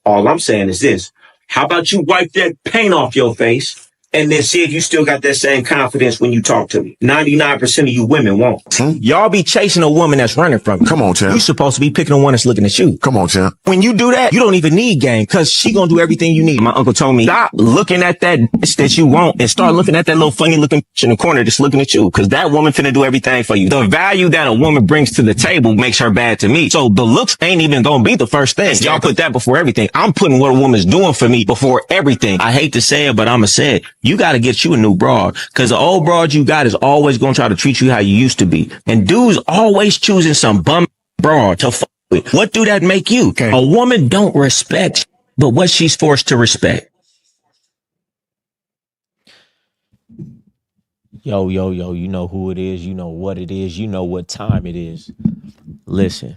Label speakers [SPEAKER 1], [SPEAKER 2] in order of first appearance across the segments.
[SPEAKER 1] All I'm saying is this. How about you wipe that paint off your face and then see if you still got that same confidence when you talk to me? 99% of you women won't. Y'all be chasing a woman that's running from you.
[SPEAKER 2] Come on, champ.
[SPEAKER 1] You supposed to be picking a one that's looking at you.
[SPEAKER 2] Come on, champ.
[SPEAKER 1] When you do that, you don't even need game because she gonna do everything you need. My uncle told me, stop looking at that bitch that you want and start looking at that little funny looking bitch in the corner just looking at you because that woman finna do everything for you. The value that a woman brings to the table makes her bad to me. So the looks ain't even gonna be the first thing. Y'all put that before everything. I'm putting what a woman's doing for me before everything. I hate to say it, but I'ma say it. You gotta get you a new broad because the old broad you got is always gonna try to treat you how you used to be. And dudes always choosing some bum broad to fuck with. What do that make you? Okay. A woman don't respect, but what she's forced to respect.
[SPEAKER 3] Yo, you know who it is, you know what it is, you know what time it is. Listen,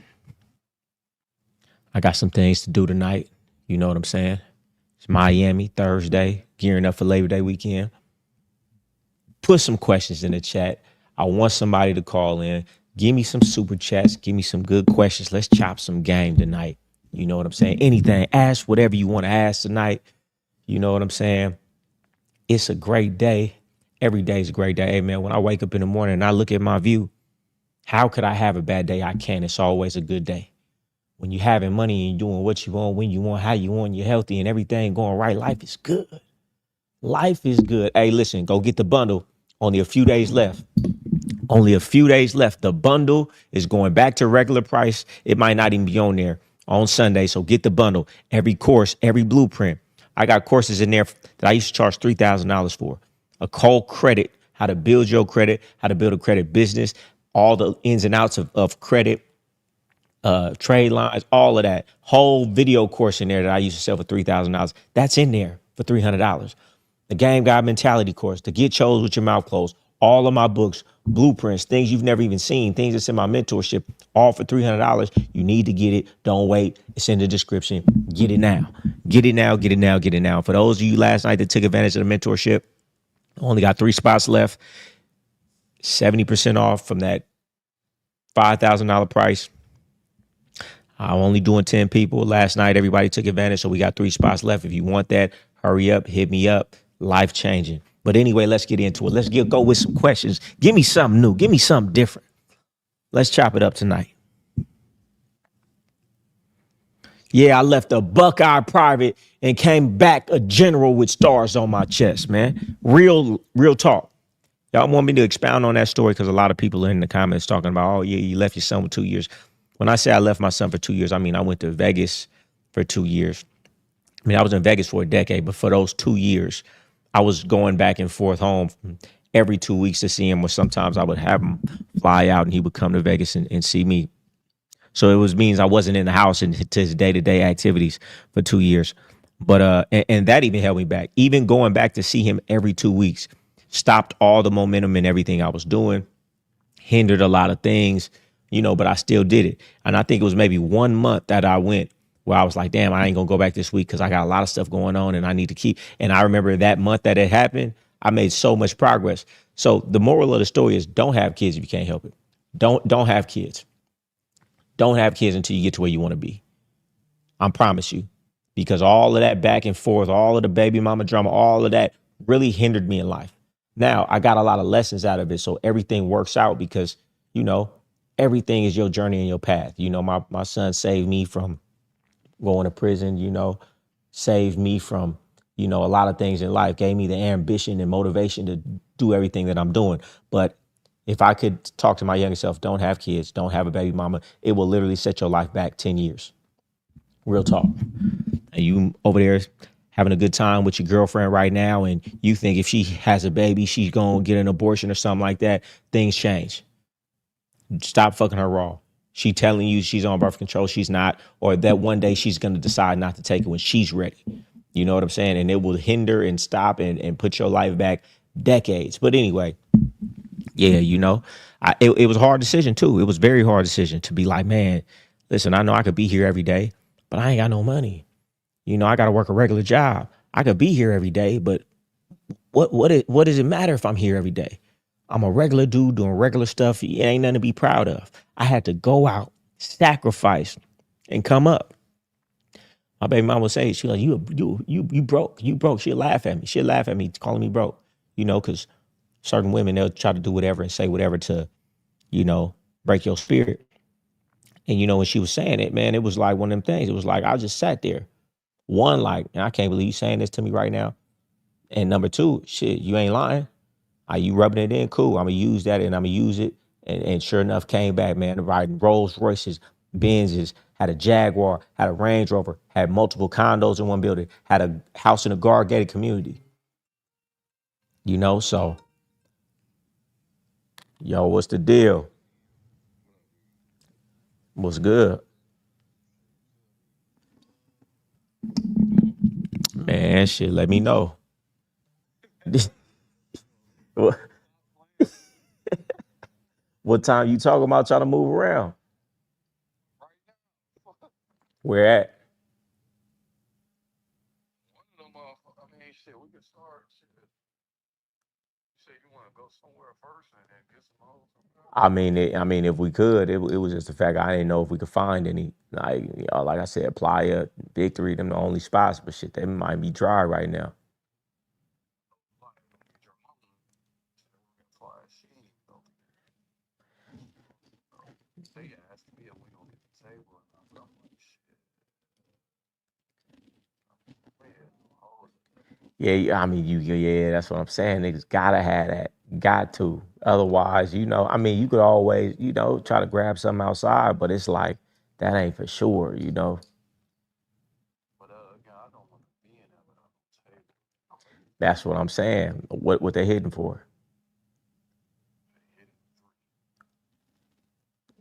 [SPEAKER 3] I got some things to do tonight. You know what I'm saying? It's Miami, Thursday, gearing up for Labor Day weekend. Put some questions in the chat. I want somebody to call in. Give me some super chats. Give me some good questions. Let's chop some game tonight. You know what I'm saying? Anything. Ask whatever you want to ask tonight. You know what I'm saying? It's a great day. Every day is a great day. Hey, man, when I wake up in the morning and I look at my view, how could I have a bad day? I can. It's always a good day. When you're having money and you're doing what you want, when you want, how you want, you're healthy and everything going right, life is good. Life is good. Hey, listen, go get the bundle. Only a few days left. Only a few days left. The bundle is going back to regular price. It might not even be on there on Sunday. So get the bundle. Every course, every blueprint. I got courses in there that I used to charge $3,000 for. A cold credit, how to build your credit, how to build a credit business, all the ins and outs of credit, trade lines, all of that. Whole video course in there that I used to sell for $3,000. That's in there for $300. The Game God Mentality course, to get chose with your mouth closed. All of my books, blueprints, things you've never even seen, things that's in my mentorship, all for $300. You need to get it. Don't wait. It's in the description. Get it now. Get it now. Get it now. Get it now. For those of you last night that took advantage of the mentorship, only got 3 spots left. 70% off from that $5,000 price. I'm only doing 10 people. Last night, everybody took advantage, so we got 3 spots left. If you want that, hurry up, hit me up. Life changing. But anyway, let's get into it. Let's go with some questions. Give me something new. Give me something different. Let's chop it up tonight. Yeah, I left a Buckeye private and came back a general with stars on my chest, man. Real talk. Y'all want me to expound on that story because a lot of people are in the comments talking about, oh, yeah, you left your son for 2 years. When I say I left my son for 2 years, I mean I went to Vegas for 2 years. I mean, I was in Vegas for a decade, but for those 2 years, I was going back and forth home every 2 weeks to see him, or sometimes I would have him fly out and he would come to Vegas and see me. So it means I wasn't in the house and to his day-to-day activities for 2 years. But and that even held me back. Even going back to see him every 2 weeks stopped all the momentum and everything I was doing, hindered a lot of things, you know, but I still did it. And I think it was maybe 1 month that I went where I was like, damn, I ain't gonna go back this week because I got a lot of stuff going on and I need to keep. And I remember that month that it happened, I made so much progress. So the moral of the story is don't have kids if you can't help it. Don't have kids. Don't have kids until you get to where you want to be. I promise you, because all of that back and forth, all of the baby mama drama, all of that really hindered me in life. Now I got a lot of lessons out of it. So everything works out because, you know, everything is your journey and your path. You know, my son saved me from going to prison, you know, saved me from, you know, a lot of things in life, gave me the ambition and motivation to do everything that I'm doing. But if I could talk to my younger self, don't have kids, don't have a baby mama, it will literally set your life back 10 years. Real talk. And you over there having a good time with your girlfriend right now, and you think if she has a baby, she's going to get an abortion or something like that, things change. Stop fucking her raw. She telling you she's on birth control, she's not, or that one day she's going to decide not to take it when she's ready. You know what I'm saying? And it will hinder and stop and put your life back decades. But anyway, yeah, you know, it was a hard decision too. It was a very hard decision to be like, man, listen, I know I could be here every day, but I ain't got no money. You know, I got to work a regular job. I could be here every day, but what does it matter if I'm here every day? I'm a regular dude doing regular stuff. It ain't nothing to be proud of. I had to go out, sacrifice, and come up. My baby mama would say, she like, you broke, you broke. She'll laugh at me. She'll laugh at me calling me broke, because certain women, they'll try to do whatever and say whatever to, break your spirit. And, when she was saying it, man, it was like one of them things. It was like, I just sat there. One, like, and I can't believe you saying this to me right now. And number two, shit, you ain't lying. Are you rubbing it in? Cool. I'm going to use that and I'm going to use it. And sure enough, came back, man, riding Rolls Royces, Benzes, had a Jaguar, had a Range Rover, had multiple condos in one building, had a house in a guard gated community. So, yo, what's the deal? What's good? Man, shit, let me know. What what time you talking about trying to move around? Where at? If we could, it was just the fact I didn't know if we could find any. Like I said, Playa, Victory, them the only spots, but shit, they might be dry right now. Yeah, yeah, that's what I'm saying. Niggas gotta have that. Got to. Otherwise, you could always, try to grab something outside, but it's like, that ain't for sure. That's what I'm saying. What they hitting for?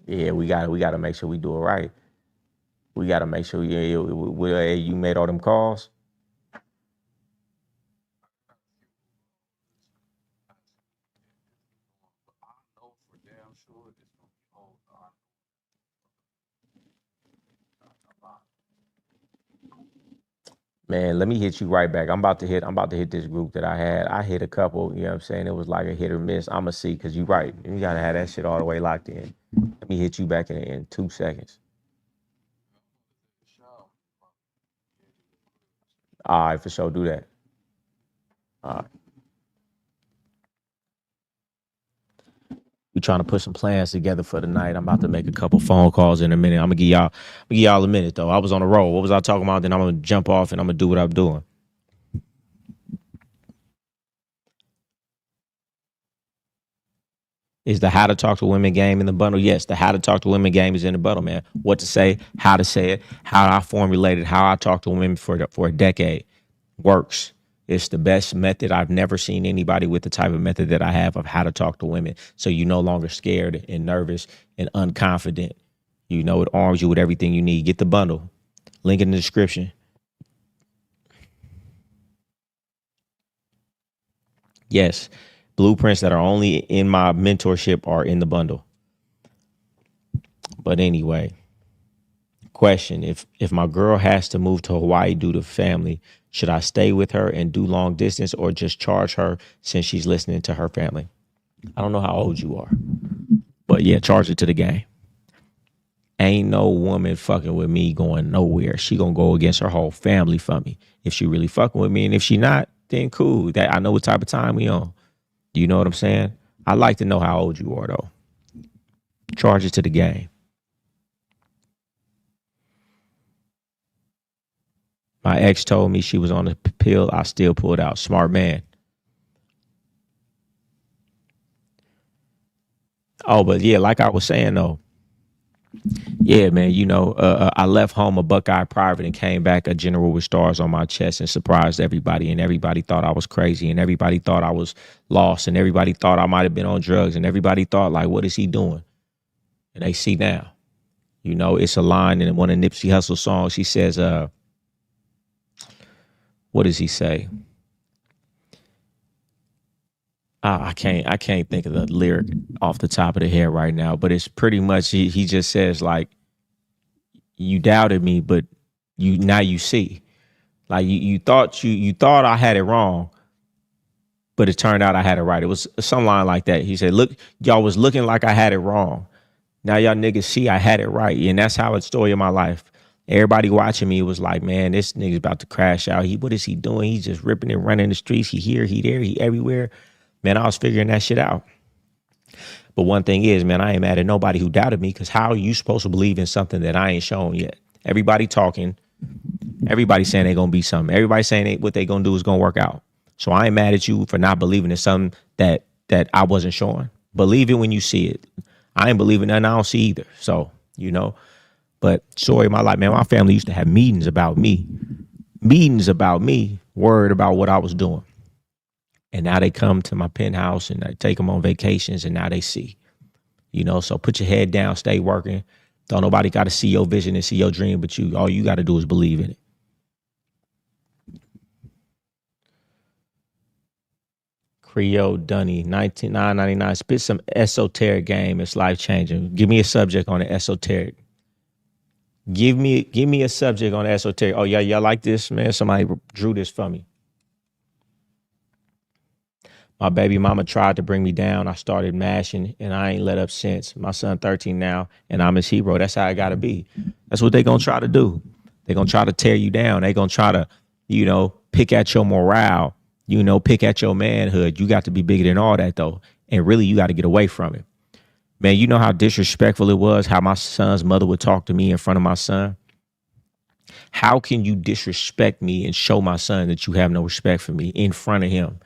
[SPEAKER 3] Yeah, we gotta make sure we do it right. We gotta make sure, yeah, you made all them calls. Man, let me hit you right back. I'm about to hit this group that I had. I hit a couple, you know what I'm saying? It was like a hit or miss. I'ma see, cause you right. You gotta have that shit all the way locked in. Let me hit you back in 2 seconds. All right, for sure, do that. All right. We trying to put some plans together for the night. I'm about to make a couple phone calls in a minute. I'm gonna give y'all a minute though. I was on the roll. What was I talking about? Then I'm gonna jump off and I'm gonna do what I'm doing. Is the how to talk to women game in the bundle? Yes, the how to talk to women game is in the bundle, man. What to say, how to say it, how I formulated, how I talk to women for a decade works. It's the best method. I've never seen anybody with the type of method that I have of how to talk to women. So you're no longer scared and nervous and unconfident. It arms you with everything you need. Get the bundle. Link in the description. Yes. Blueprints that are only in my mentorship are in the bundle. But anyway, question, if my girl has to move to Hawaii due to family, should I stay with her and do long distance or just charge her since she's listening to her family? I don't know how old you are, but yeah, charge it to the game. Ain't no woman fucking with me going nowhere. She gonna go against her whole family for me. If she really fucking with me, and if she not, then cool. That I know what type of time we on. You know what I'm saying? I like to know how old you are though. Charge it to the game. My ex told me she was on a pill. I still pulled out. Smart man. Oh, but yeah, like I was saying though, yeah, man, I left home a Buckeye private and came back a general with stars on my chest and surprised everybody. And everybody thought I was crazy and everybody thought I was lost and everybody thought I might have been on drugs and everybody thought like, what is he doing? And they see now, it's a line in one of Nipsey Hussle songs. He says, what does he say? I can't think of the lyric off the top of the head right now, but it's pretty much he just says like, you doubted me, but now you see. Like you thought I had it wrong, but it turned out I had it right. It was some line like that. He said, look, y'all was looking like I had it wrong. Now y'all niggas see I had it right. And that's how it's story of my life. Everybody watching me was like, man, this nigga's about to crash out. What is he doing? He's just ripping and running the streets. He here, he there, he everywhere. Man, I was figuring that shit out. But one thing is, man, I ain't mad at nobody who doubted me, because how are you supposed to believe in something that I ain't shown yet? Everybody talking. Everybody saying they gonna be something. Everybody saying what they gonna do is gonna work out. So I ain't mad at you for not believing in something that I wasn't showing. Believe it when you see it. I ain't believing nothing I don't see either. So, you know, but story of my life, man, my family used to have meetings about me, worried about what I was doing. And now they come to my penthouse and I take them on vacations, and now they see, you know, so put your head down, stay working. Don't nobody got to see your vision and see your dream, but you, all you got to do is believe in it. Creole Dunny, 1999. Spit some esoteric game. It's life changing. Give me a subject on the esoteric. Give me a subject on the esoteric. Oh yeah, y'all like this, man? Somebody drew this for me. My baby mama tried to bring me down. I started mashing, and I ain't let up since. My son 13 now, and I'm his hero. That's how I gotta be. That's what they gonna try to do. They gonna try to tear you down. They gonna try to, you know, pick at your morale. You know, pick at your manhood. You got to be bigger than all that, though. And really, you got to get away from it. Man, you know how disrespectful it was, how my son's mother would talk to me in front of my son? How can you disrespect me and show my son that you have no respect for me in front of him?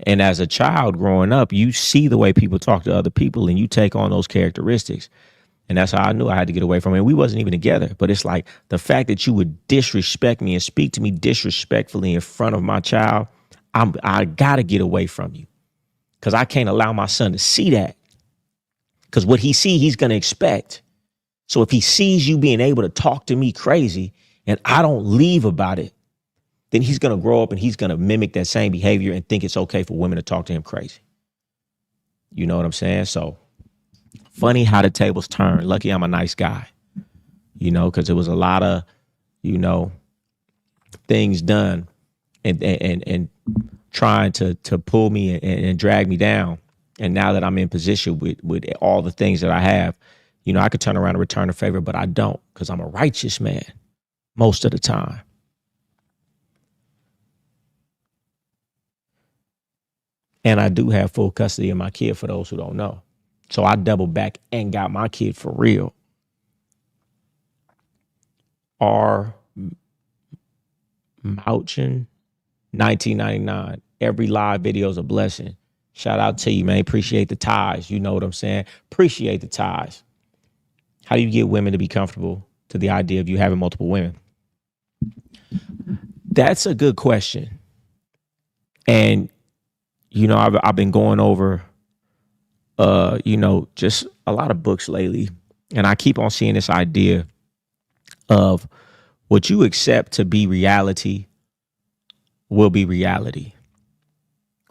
[SPEAKER 3] And as a child growing up, you see the way people talk to other people, and you take on those characteristics. And that's how I knew I had to get away from it. And we wasn't even together. But it's like the fact that you would disrespect me and speak to me disrespectfully in front of my child, I got to get away from you, because I can't allow my son to see that, because what he see, he's going to expect. So if he sees you being able to talk to me crazy and I don't leave about it, then he's going to grow up and he's going to mimic that same behavior and think it's okay for women to talk to him crazy. You know what I'm saying? So funny how the tables turn. Lucky I'm a nice guy, you know, because there was a lot of, you know, things done and trying to pull me and drag me down. And now that I'm in position with all the things that I have, you know, I could turn around and return a favor, but I don't, because I'm a righteous man most of the time. And I do have full custody of my kid, for those who don't know. So I doubled back and got my kid for real. R. Mouchin, 1999. Every live video is a blessing. Shout out to you, man. Appreciate the ties. You know what I'm saying? Appreciate the ties. How do you get women to be comfortable to the idea of you having multiple women? That's a good question. And, you know, I've been going over, you know, just a lot of books lately. And I keep on seeing this idea of what you accept to be reality will be reality.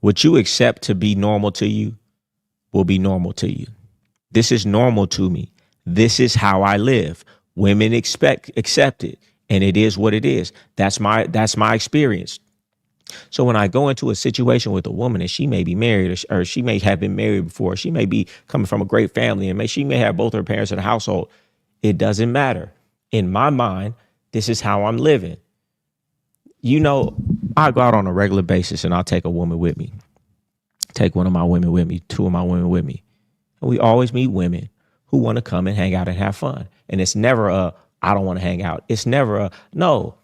[SPEAKER 3] What you accept to be normal to you will be normal to you. This is normal to me. This is how I live. Women accept it, and it is what it is. That's my experience. So when I go into a situation with a woman and she may be married, or she may have been married before, she may be coming from a great family, and she may have both her parents in the household, it doesn't matter. In my mind, this is how I'm living. You know, I go out on a regular basis and I'll take a woman with me. Take one of my women with me, two of my women with me. And we always meet women who want to come and hang out and have fun. And it's never I don't want to hang out. It's never no.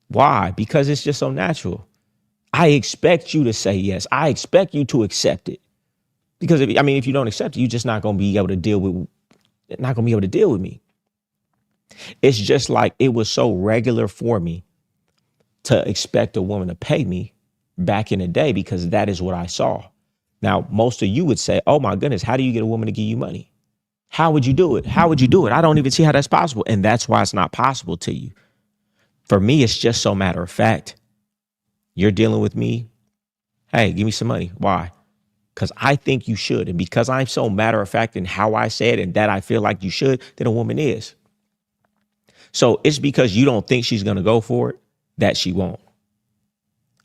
[SPEAKER 3] Why? Because it's just so natural. I expect you to say yes. I expect you to accept it. Because if you don't accept it, you're just not going to be able to deal with me. It's just like it was so regular for me to expect a woman to pay me back in the day, because that is what I saw. Now, most of you would say, oh my goodness, how do you get a woman to give you money? How would you do it? How would you do it? I don't even see how that's possible. And that's why it's not possible to you. For me, it's just so matter of fact. You're dealing with me. Hey, give me some money. Why? Because I think you should. And because I'm so matter of fact in how I say it and that I feel like you should, then a woman is. So it's because you don't think she's going to go for it that she won't.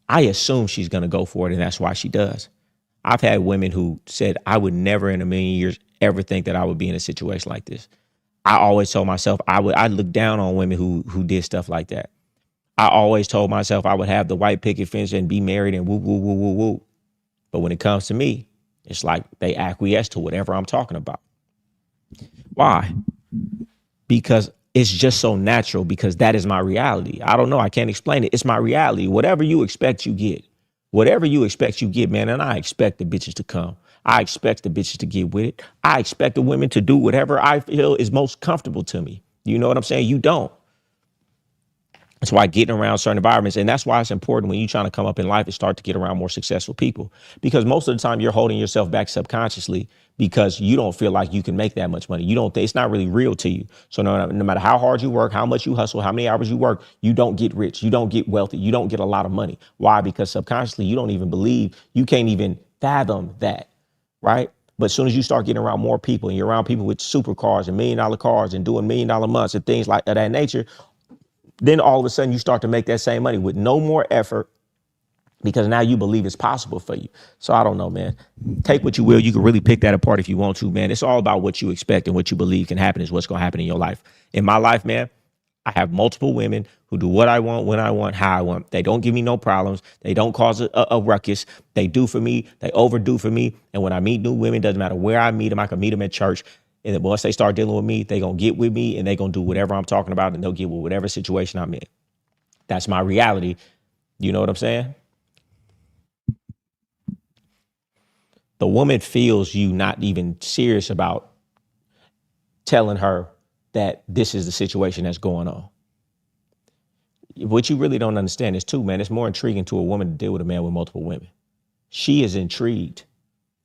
[SPEAKER 3] I assume she's going to go for it, and that's why she does. I've had women who said, I would never in a million years ever think that I would be in a situation like this. I always told myself I look down on women who did stuff like that. I always told myself I would have the white picket fence and be married and woo, woo, woo, woo, woo. But when it comes to me, it's like they acquiesce to whatever I'm talking about. Why? Because it's just so natural, because that is my reality. I don't know. I can't explain it. It's my reality. Whatever you expect, you get. Whatever you expect, you get, man. And I expect the bitches to come. I expect the bitches to get with it. I expect the women to do whatever I feel is most comfortable to me. You know what I'm saying? You don't. That's why getting around certain environments, and that's why it's important when you're trying to come up in life and start to get around more successful people, because most of the time you're holding yourself back subconsciously because you don't feel like you can make that much money. You don't think it's not really real to you. So no matter how hard you work, how much you hustle, how many hours you work, you don't get rich. You don't get wealthy. You don't get a lot of money. Why? Because subconsciously you don't even believe, you can't even fathom that. Right. But as soon as you start getting around more people and you're around people with supercars and $1 million cars and doing $1 million months and things like that nature, then all of a sudden you start to make that same money with no more effort, because now you believe it's possible for you. So I don't know, man. Take what you will. You can really pick that apart if you want to, man. It's all about what you expect, and what you believe can happen is what's going to happen in your life. In my life, man, I have multiple women who do what I want, when I want, how I want. They don't give me no problems. They don't cause a ruckus. They do for me. They overdo for me. And when I meet new women, doesn't matter where I meet them. I can meet them at church. And then once they start dealing with me, they going to get with me, and they going to do whatever I'm talking about, and they'll get with whatever situation I'm in. That's my reality. You know what I'm saying? The woman feels you not even serious about telling her that this is the situation that's going on. What you really don't understand is too, man, it's more intriguing to a woman to deal with a man with multiple women. She is intrigued.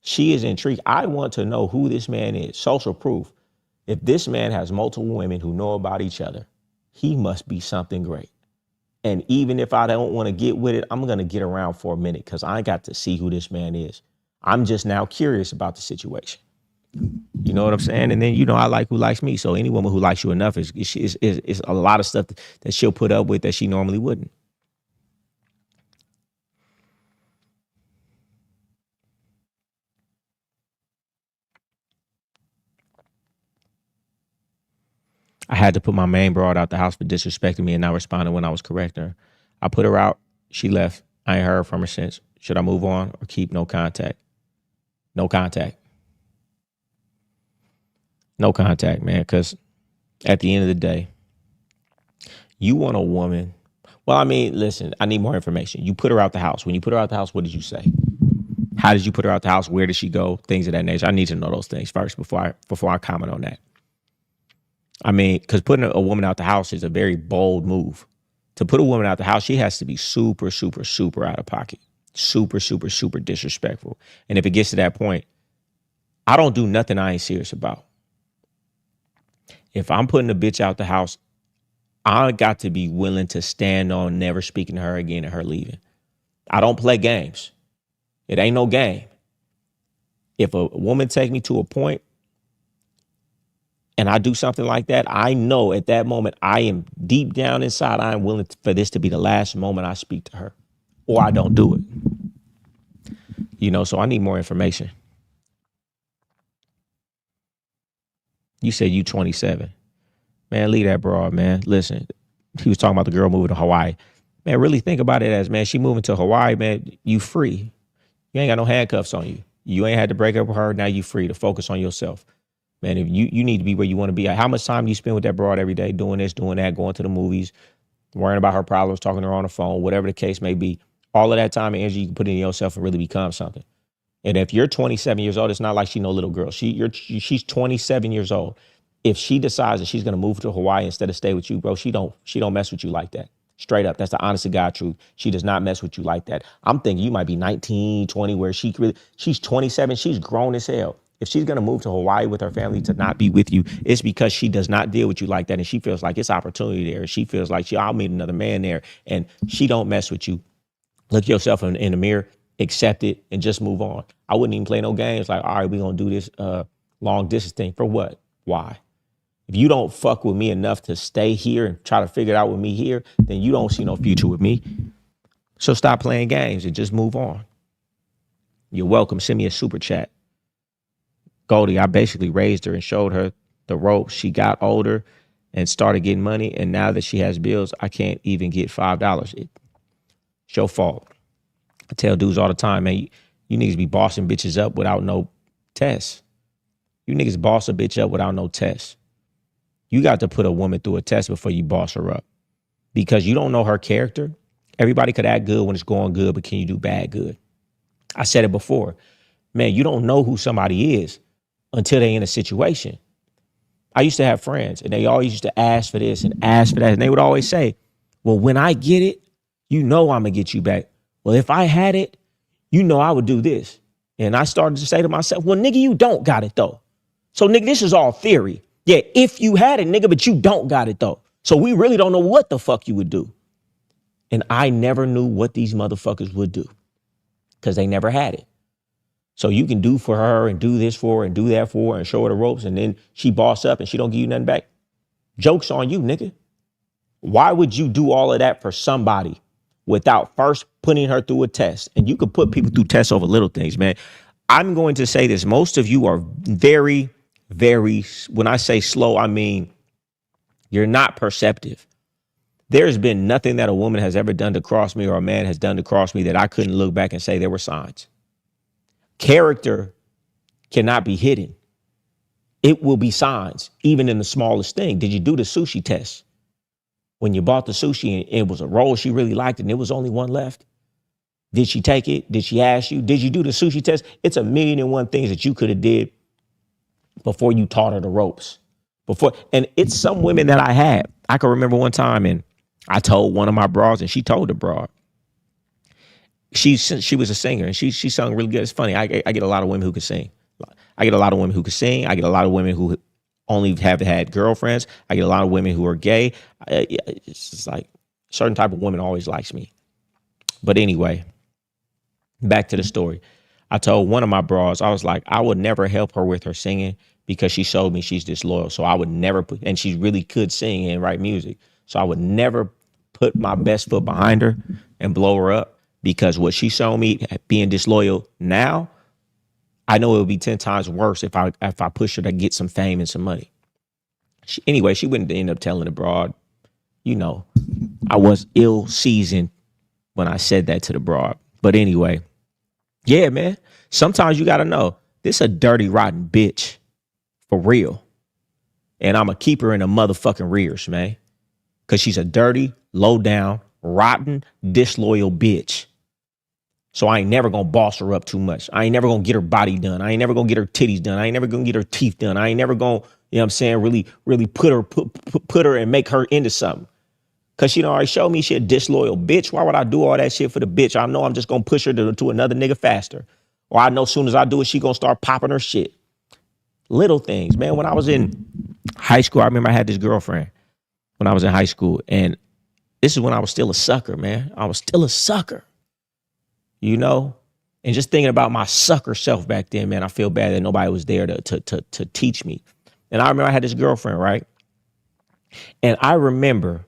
[SPEAKER 3] She is intrigued. I want to know who this man is. Social proof. If this man has multiple women who know about each other, he must be something great. And even if I don't want to get with it, I'm going to get around for a minute, because I got to see who this man is. I'm just now curious about the situation. You know what I'm saying? And then, you know, I like who likes me. So any woman who likes you enough is a lot of stuff that she'll put up with that she normally wouldn't. I had to put my main broad out the house for disrespecting me and not responding when I was correcting her. I put her out. She left. I ain't heard from her since. Should I move on or keep no contact? No contact. No contact, man, because at the end of the day, you want a woman. Well, I mean, listen, I need more information. You put her out the house. When you put her out the house, what did you say? How did you put her out the house? Where did she go? Things of that nature. I need to know those things first before I comment on that. I mean, because putting a woman out the house is a very bold move. To put a woman out the house, she has to be super, super, super out of pocket. Super, super, super disrespectful. And if it gets to that point, I don't do nothing I ain't serious about. If I'm putting a bitch out the house, I got to be willing to stand on never speaking to her again and her leaving. I don't play games. It ain't no game. If a woman take me to a point and I do something like that, I know at that moment, I am deep down inside, I am willing for this to be the last moment I speak to her, or I don't do it. You know, so I need more information. You said you 27. Man, leave that broad, man. Listen, he was talking about the girl moving to Hawaii. Man, really think about it as, man, she moving to Hawaii, man, you free. You ain't got no handcuffs on you. You ain't had to break up with her. Now you free to focus on yourself. Man, if you need to be where you want to be. How much time do you spend with that broad every day, doing this, doing that, going to the movies, worrying about her problems, talking to her on the phone, whatever the case may be. All of that time and energy you can put in yourself and really become something. And if you're 27 years old, it's not like she no little girl. She's 27 years old. If she decides that she's going to move to Hawaii instead of stay with you, bro, she don't mess with you like that. Straight up. That's the honest to God truth. She does not mess with you like that. I'm thinking you might be 19, 20, where she's 27. She's grown as hell. If she's going to move to Hawaii with her family to not be with you, it's because she does not deal with you like that. And she feels like it's opportunity there. She feels like I'll meet another man there, and she don't mess with you. Look yourself in the mirror, accept it, and just move on. I wouldn't even play no games like, all right, we're going to do this long distance thing. For what? Why? If you don't fuck with me enough to stay here and try to figure it out with me here, then you don't see no future with me. So stop playing games and just move on. You're welcome. Send me a super chat. Goldie, I basically raised her and showed her the ropes. She got older and started getting money. And now that she has bills, I can't even get $5. It's your fault. I tell dudes all the time, man, you niggas be bossing bitches up without no test. You niggas boss a bitch up without no test. You got to put a woman through a test before you boss her up, because you don't know her character. Everybody could act good when it's going good, but can you do bad good? I said it before. Man, you don't know who somebody is until they're in a situation. I used to have friends and they always used to ask for this and ask for that. And they would always say, well, when I get it, you know I'm going to get you back. Well, if I had it, you know I would do this. And I started to say to myself, well, nigga, you don't got it, though. So, nigga, this is all theory. Yeah, if you had it, nigga, but you don't got it, though. So we really don't know what the fuck you would do. And I never knew what these motherfuckers would do because they never had it. So you can do for her and do this for her and do that for her and show her the ropes, and then she boss up and she don't give you nothing back. Joke's on you, nigga. Why would you do all of that for somebody without first putting her through a test? And you can put people through tests over little things, man. I'm going to say this. Most of you are very, very, when I say slow, I mean you're not perceptive. There's been nothing that a woman has ever done to cross me or a man has done to cross me that I couldn't look back and say there were signs. Character cannot be hidden. It will be signs, even in the smallest thing. Did you do the sushi test? When you bought the sushi and it was a roll she really liked and there was only one left? Did she take it? Did she ask you? Did you do the sushi test? It's 1,000,001 things that you could have did before you taught her the ropes. And it's some women that I had. I can remember one time and I told one of my bras and she told the broad. She was a singer and she sung really good. It's funny. I get a lot of women who can sing. I get a lot of women who can sing. I get a lot of women who only have had girlfriends. I get a lot of women who are gay. It's just like a certain type of woman always likes me. But anyway, back to the story. I told one of my bras, I was like, I would never help her with her singing because she showed me she's disloyal. So I would never put, and she really could sing and write music. So I would never put my best foot behind her and blow her up, because what she showed me being disloyal now, I know it would be 10 times worse if I push her to get some fame and some money. Anyway, she wouldn't end up telling the broad, I was ill seasoned when I said that to the broad. But anyway, yeah, man, sometimes you got to know this a dirty, rotten bitch for real. And I'm going to keep her in the motherfucking rears, man, because she's a dirty, low down, rotten, disloyal bitch. So I ain't never going to boss her up too much. I ain't never going to get her body done. I ain't never going to get her titties done. I ain't never going to get her teeth done. I ain't never going to, really put her and make her into something. Because she done already showed me she a disloyal bitch. Why would I do all that shit for the bitch? I know I'm just going to push her to another nigga faster. Or I know as soon as I do it, she going to start popping her shit. Little things, man. When I was in high school, I remember I had this girlfriend when I was in high school. And this is when I was still a sucker, man. I was still a sucker. And just thinking about my sucker self back then, man, I feel bad that nobody was there to teach me. And I remember I had this girlfriend, right? And I remember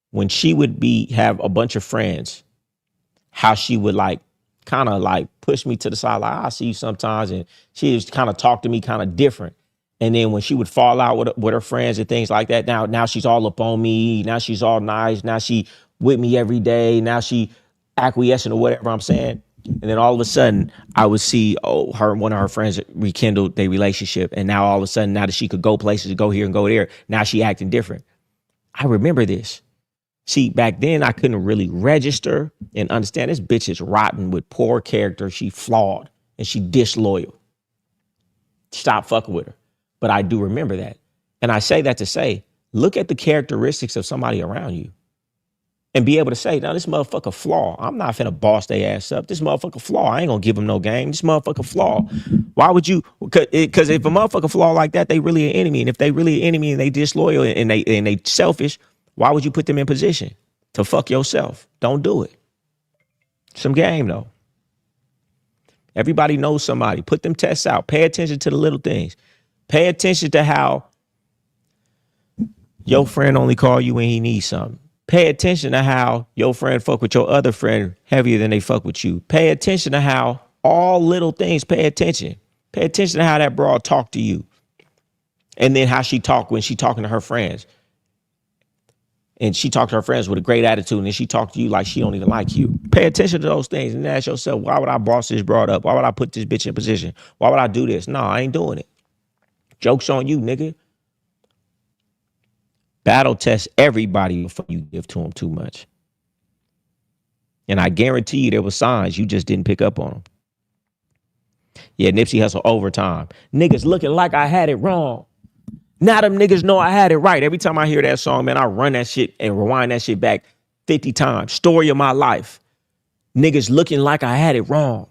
[SPEAKER 3] when she would have a bunch of friends, how she would kind of push me to the side, like, I see you sometimes. And she just kind of talk to me kind of different. And then when she would fall out with her friends and things like that, now she's all up on me. Now she's all nice. Now she with me every day. Now she acquiescing or whatever I'm saying. And then all of a sudden I would see, one of her friends rekindled their relationship. And now all of a sudden, now that she could go places, go here and go there, now she acting different. I remember this. See, back then I couldn't really register and understand this bitch is rotten with poor character. She flawed and she disloyal. Stop fucking with her. But I do remember that. And I say that to say, look at the characteristics of somebody around you. And be able to say, now this motherfucker flaw. I'm not finna boss their ass up. This motherfucker flaw. I ain't gonna give him no game. This motherfucker flaw. Why would you? Because if a motherfucker flaw like that, they really an enemy. And if they really an enemy and they disloyal and they selfish, why would you put them in position to fuck yourself? Don't do it. Some game though. Everybody knows somebody. Put them tests out. Pay attention to the little things. Pay attention to how your friend only call you when he needs something. Pay attention to how your friend fuck with your other friend heavier than they fuck with you. Pay attention to how all little things, pay attention. Pay attention to how that broad talk to you. And then how she talk when she talking to her friends. And she talked to her friends with a great attitude, and then she talked to you like she don't even like you. Pay attention to those things and ask yourself, why would I boss this broad up? Why would I put this bitch in position? Why would I do this? No, I ain't doing it. Joke's on you, nigga. Battle test everybody before you give to them too much. And I guarantee you there were signs you just didn't pick up on them. Yeah, Nipsey Hussle overtime. Niggas looking like I had it wrong. Now them niggas know I had it right. Every time I hear that song, man, I run that shit and rewind that shit back 50 times. Story of my life. Niggas looking like I had it wrong.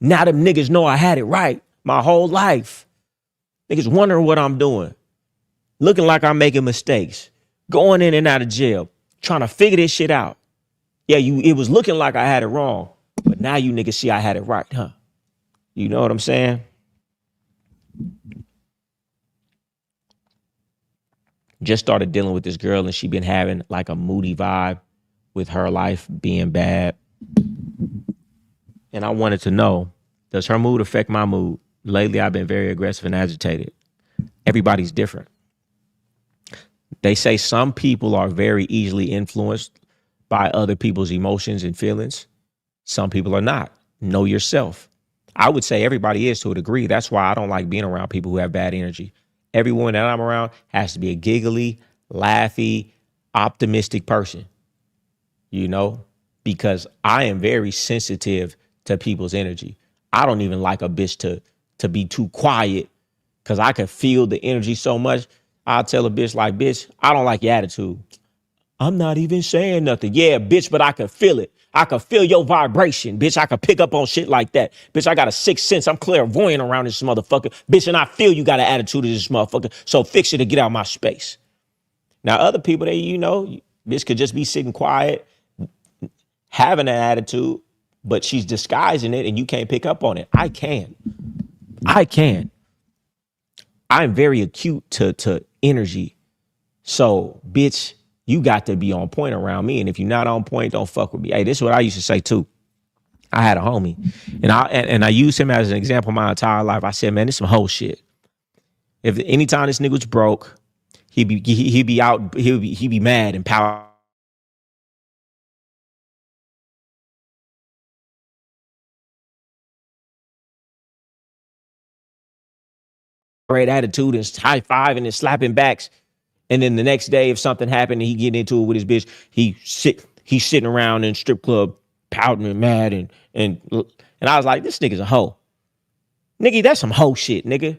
[SPEAKER 3] Now them niggas know I had it right my whole life. Niggas wondering what I'm doing. Looking like I'm making mistakes. Going in and out of jail. Trying to figure this shit out. Yeah, it was looking like I had it wrong. But now you niggas see I had it right, huh? You know what I'm saying? Just started dealing with this girl and she been having like a moody vibe with her life being bad. And I wanted to know, does her mood affect my mood? Lately, I've been very aggressive and agitated. Everybody's different. They say some people are very easily influenced by other people's emotions and feelings. Some people are not. Know yourself. I would say everybody is to a degree. That's why I don't like being around people who have bad energy. Everyone that I'm around has to be a giggly, laughy, optimistic person, you know, because I am very sensitive to people's energy. I don't even like a bitch to be too quiet because I can feel the energy so much. I'll tell a bitch like, bitch, I don't like your attitude. I'm not even saying nothing. Yeah, bitch, but I can feel it. I can feel your vibration, bitch. I can pick up on shit like that. Bitch, I got a sixth sense. I'm clairvoyant around this motherfucker. Bitch, and I feel you got an attitude of this motherfucker. So fix it to get out of my space. Now, other people, bitch could just be sitting quiet, having an attitude, but she's disguising it and you can't pick up on it. I can. I'm very acute to energy. So, bitch, you got to be on point around me. And if you're not on point, don't fuck with me. Hey, this is what I used to say too. I had a homie and I used him as an example my entire life. I said, man, this some whole shit. If anytime this nigga was broke, he'd be mad and power. Great attitude and high five and slapping backs. And then the next day, if something happened and he get into it with his bitch, he's sitting around in strip club pouting and mad and I was like, this nigga's a hoe. Nigga, that's some hoe shit, nigga.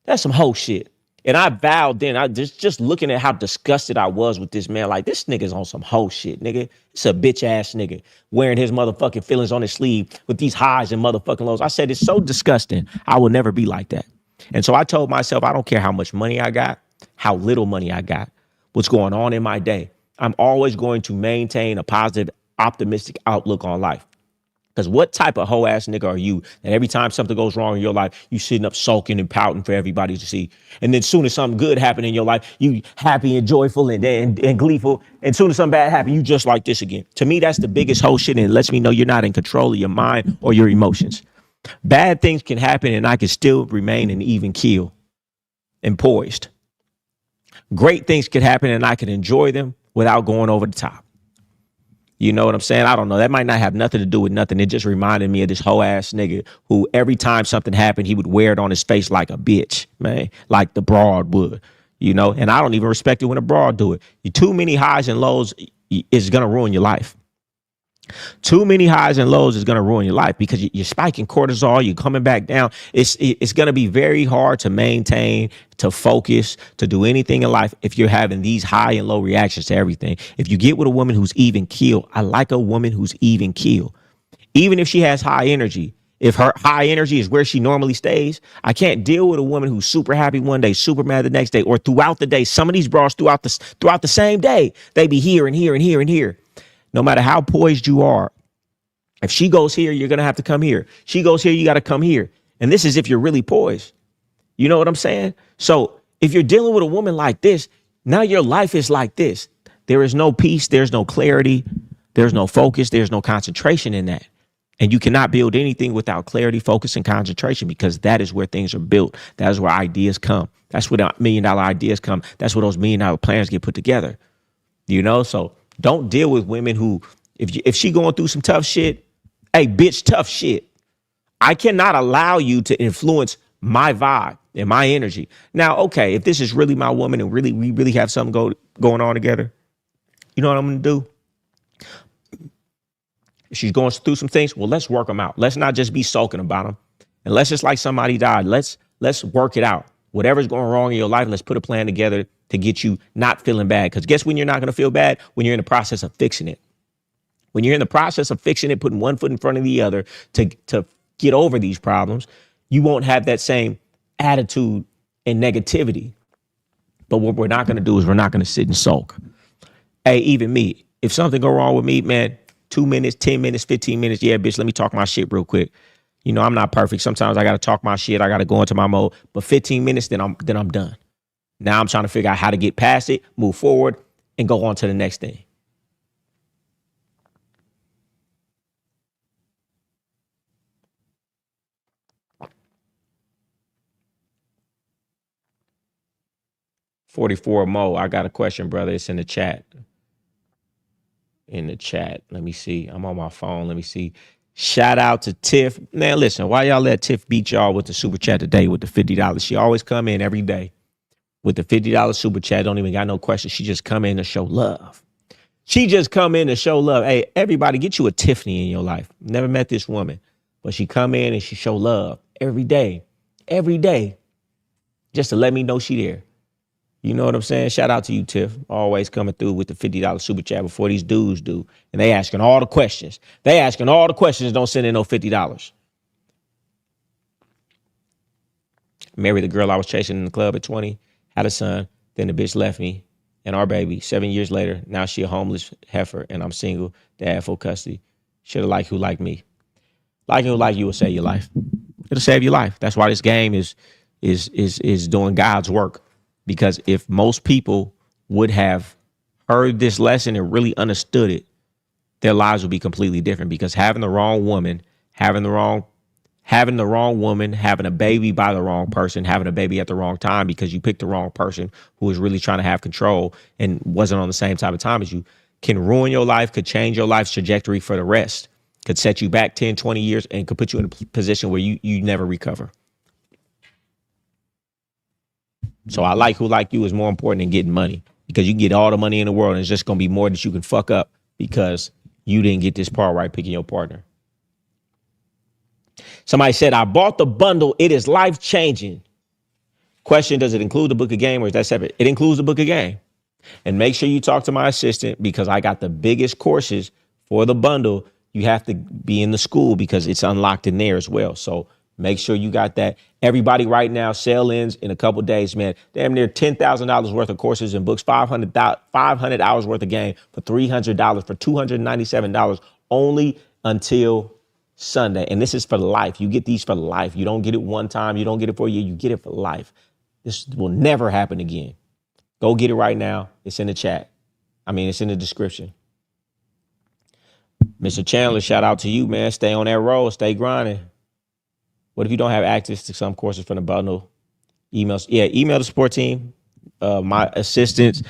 [SPEAKER 3] That's some hoe shit. And I vowed then, I just looking at how disgusted I was with this man, like this nigga's on some hoe shit, nigga. It's a bitch ass nigga wearing his motherfucking feelings on his sleeve with these highs and motherfucking lows. I said, it's so disgusting. I will never be like that. And so I told myself, I don't care how much money I got, how little money I got, what's going on in my day. I'm always going to maintain a positive, optimistic outlook on life. Because what type of hoe ass nigga are you that every time something goes wrong in your life, you sitting up sulking and pouting for everybody to see? And then soon as something good happened in your life, you happy and joyful and gleeful. And soon as something bad happened, you just like this again. To me, that's the biggest hoe shit. And it lets me know you're not in control of your mind or your emotions. Bad things can happen and I can still remain an even keel and poised. Great things could happen and I can enjoy them without going over the top. You know what I'm saying? I don't know. That might not have nothing to do with nothing. It just reminded me of this hoe ass nigga who every time something happened, he would wear it on his face like a bitch, man, like the broad would, you know, and I don't even respect it when a broad do it. Too many highs and lows is going to ruin your life. Too many highs and lows is going to ruin your life because you're spiking cortisol. You're coming back down. It's going to be very hard to maintain, to focus, to do anything in life if you're having these high and low reactions to everything. If you get with a woman who's even keel, I like a woman who's even keel, even if she has high energy. If her high energy is where she normally stays, I can't deal with a woman who's super happy one day, super mad the next day, or throughout the day. Some of these bras throughout the same day, they be here and here and here and here. No matter how poised you are, if she goes here, you're going to have to come here. She goes here, you got to come here. And this is if you're really poised. You know what I'm saying? So if you're dealing with a woman like this, now your life is like this. There is no peace. There's no clarity. There's no focus. There's no concentration in that. And you cannot build anything without clarity, focus, and concentration, because that is where things are built. That is where ideas come. That's where the $1 million ideas come. That's where those $1 million plans get put together. So don't deal with women who, if she going through some tough shit, hey, bitch, tough shit. I cannot allow you to influence my vibe and my energy. Now, okay, if this is really my woman and we really have something going on together, you know what I'm going to do? If she's going through some things, well, let's work them out. Let's not just be sulking about them. And let's just like somebody died. Let's work it out. Whatever's going wrong in your life, let's put a plan together to get you not feeling bad. Because guess when you're not going to feel bad? When you're in the process of fixing it. When you're in the process of fixing it, putting one foot in front of the other to get over these problems, you won't have that same attitude and negativity. But what we're not going to do is we're not going to sit and sulk. Hey, even me, if something go wrong with me, man, 2 minutes, 10 minutes, 15 minutes. Yeah, bitch, let me talk my shit real quick. I'm not perfect. Sometimes I got to talk my shit. I got to go into my mode. But 15 minutes, then I'm done. Now I'm trying to figure out how to get past it, move forward, and go on to the next thing. $44 Mo, I got a question, brother. It's in the chat. Let me see. I'm on my phone. Let me see. Shout out to Tiff. Now, listen, why y'all let Tiff beat y'all with the super chat today with the $50? She always come in every day with the $50 super chat. Don't even got no questions. She just come in to show love. Hey, everybody, get you a Tiffany in your life. Never met this woman, but she come in and she show love every day, just to let me know she there. You know what I'm saying? Shout out to you, Tiff. Always coming through with the $50 super chat before these dudes do. And they asking all the questions. Don't send in no $50. Married the girl I was chasing in the club at 20. Had a son. Then the bitch left me and our baby. 7 years later, now she a homeless heifer and I'm single. Dad full custody. Should have liked who liked me. Like who like you will save your life. It'll save your life. That's why this game is doing God's work. Because if most people would have heard this lesson and really understood it, their lives would be completely different. Because having the wrong woman, having a baby by the wrong person, having a baby at the wrong time because you picked the wrong person who was really trying to have control and wasn't on the same type of time as you, can ruin your life, could change your life's trajectory for the rest, could set you back 10, 20 years and could put you in a position where you never recover. So I like who like you is more important than getting money, because you can get all the money in the world and it's just going to be more that you can fuck up because you didn't get this part right picking your partner. Somebody said, I bought the bundle. It is life changing. Question, does it include the book of game or is that separate? It includes the book of game. And make sure you talk to my assistant because I got the biggest courses for the bundle. You have to be in the school because it's unlocked in there as well. So make sure you got that. Everybody right now, sale ends in a couple days, man. Damn near $10,000 worth of courses and books, 500 hours worth of game for $300, for $297 only until Sunday. And this is for life. You get these for life. You don't get it one time. You don't get it for a year. You get it for life. This will never happen again. Go get it right now. It's in the chat. It's in the description. Mr. Chandler, shout out to you, man. Stay on that road. Stay grinding. What if you don't have access to some courses from the bundle? Email the support team. My assistants,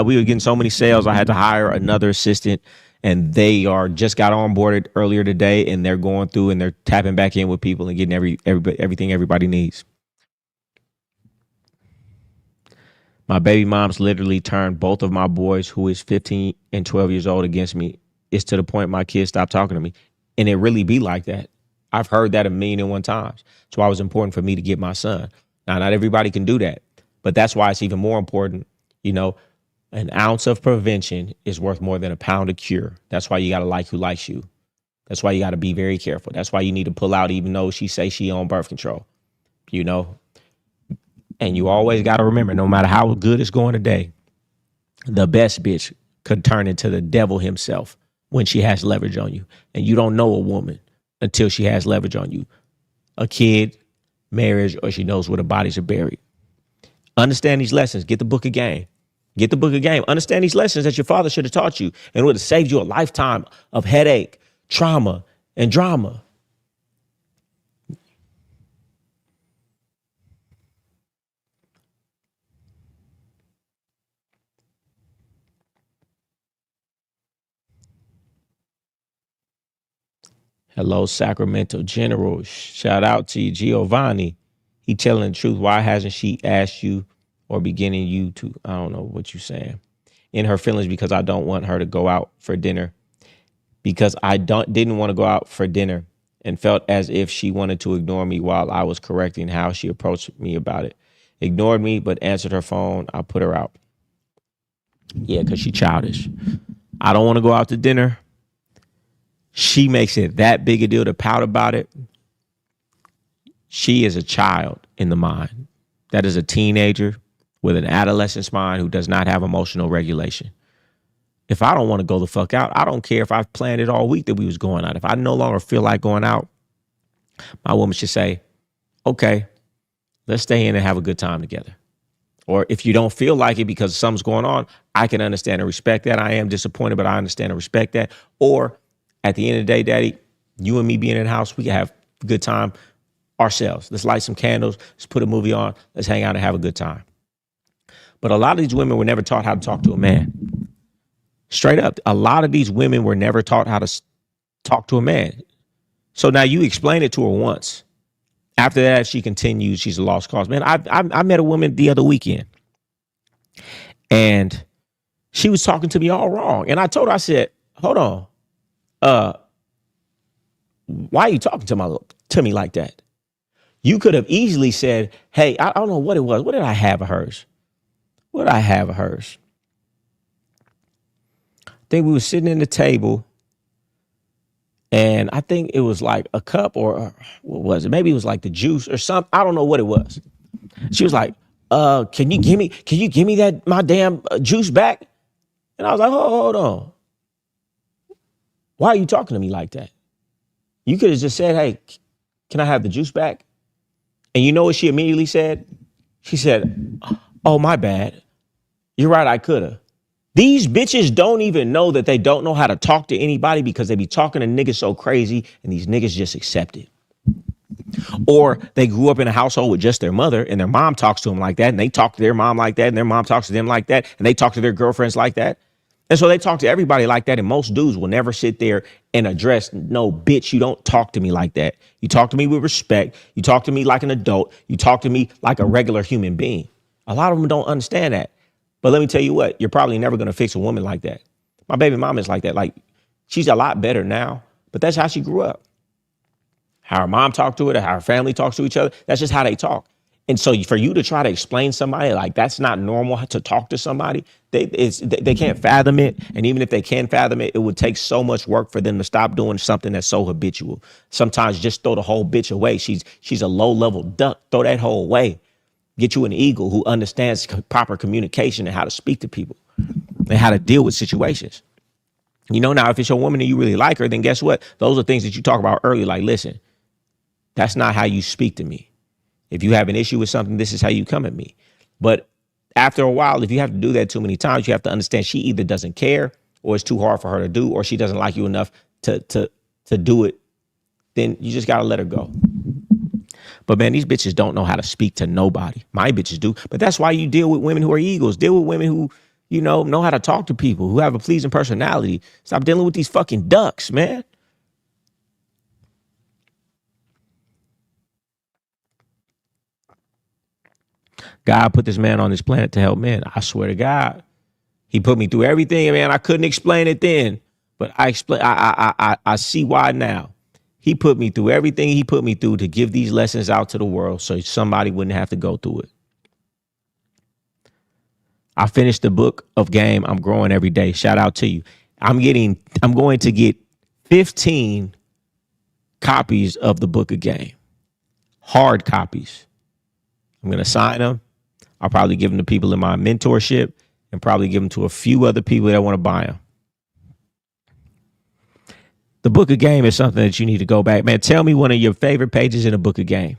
[SPEAKER 3] we were getting so many sales. I had to hire another assistant and they just got onboarded earlier today and they're going through and they're tapping back in with people and getting everything everybody needs. My baby mom's literally turned both of my boys, who is 15 and 12 years old, against me. It's to the point my kids stopped talking to me. And it really be like that. I've heard that 1,000,001 times. That's why it was important for me to get my son. Now, not everybody can do that, but that's why it's even more important. An ounce of prevention is worth more than a pound of cure. That's why you got to like who likes you. That's why you got to be very careful. That's why you need to pull out, even though she say she on birth control, And you always got to remember, no matter how good it's going today, the best bitch could turn into the devil himself when she has leverage on you. And you don't know a woman until she has leverage on you. A kid, marriage, or she knows where the bodies are buried. Understand these lessons. Get the book of game. Understand these lessons that your father should have taught you, and it would have saved you a lifetime of headache, trauma, and drama. Hello, Sacramento General. Shout out to you, Giovanni. He telling the truth. Why hasn't she asked you or beginning you to, I don't know what you saying, in her feelings because I don't want her to go out for dinner, because I didn't want to go out for dinner and felt as if she wanted to ignore me while I was correcting how she approached me about it. Ignored me, but answered her phone. I put her out. Yeah, because she childish. I don't want to go out to dinner. She makes it that big a deal to pout about it. She is a child in the mind. That is a teenager with an adolescent's mind who does not have emotional regulation. If I don't want to go the fuck out, I don't care if I've planned it all week that we was going out. If I no longer feel like going out, my woman should say, okay, let's stay in and have a good time together. Or if you don't feel like it because something's going on, I can understand and respect that. I am disappointed, but I understand and respect that. Or at the end of the day, Daddy, you and me being in the house, we can have a good time ourselves. Let's light some candles. Let's put a movie on. Let's hang out and have a good time. But a lot of these women were never taught how to talk to a man. Straight up. A lot of these women were never taught how to talk to a man. So now you explain it to her once. After that, she continues. She's a lost cause. Man, I met a woman the other weekend and she was talking to me all wrong. And I told her, I said, hold on. Why are you talking to me like that? You could have easily said, hey, I don't know what it was. What did I have of hers? What did I have of hers? I think we were sitting in the table and I think it was like a cup or what was it? Maybe it was like the juice or something. I don't know what it was. She was like, can you give me that, my damn juice back? And I was like, hold on. Why are you talking to me like that? You could have just said, hey, can I have the juice back? And you know what she immediately said? She said, oh, my bad. You're right, I could have. These bitches don't even know that they don't know how to talk to anybody because they be talking to niggas so crazy and these niggas just accept it. Or they grew up in a household with just their mother and their mom talks to them like that and they talk to their mom like that and their mom talks to them like that and they talk to their girlfriends like that. And so they talk to everybody like that. And most dudes will never sit there and address, no, bitch, you don't talk to me like that. You talk to me with respect. You talk to me like an adult. You talk to me like a regular human being. A lot of them don't understand that. But let me tell you what, you're probably never going to fix a woman like that. My baby mama is like that. Like, she's a lot better now, but that's how she grew up. How her mom talked to her, how her family talks to each other. That's just how they talk. And so for you to try to explain somebody like that's not normal to talk to somebody, they can't fathom it. And even if they can fathom it, it would take so much work for them to stop doing something that's so habitual. Sometimes just throw the whole bitch away. She's a low level duck. Throw that whole away. Get you an eagle who understands proper communication and how to speak to people and how to deal with situations. You know, now, if it's your woman and you really like her, then guess what? Those are things that you talk about early. Like, listen, that's not how you speak to me. If you have an issue with something, this is how you come at me. But after a while, if you have to do that too many times, you have to understand she either doesn't care or it's too hard for her to do, or she doesn't like you enough to do it. Then you just got to let her go. But man, these bitches don't know how to speak to nobody. My bitches do. But that's why you deal with women who are eagles. Deal with women who, you know how to talk to people, who have a pleasing personality. Stop dealing with these fucking ducks, man. God put this man on this planet to help men. I swear to God. He put me through everything, man. I couldn't explain it then, but I see why now. He put me through everything he put me through to give these lessons out to the world so somebody wouldn't have to go through it. I finished the book of game. I'm growing every day. Shout out to you. I'm going to get 15 copies of the book of game. Hard copies. I'm going to sign them. I'll probably give them to people in my mentorship and probably give them to a few other people that want to buy them. The book of game is something that you need to go back. Man, tell me one of your favorite pages in the book of game.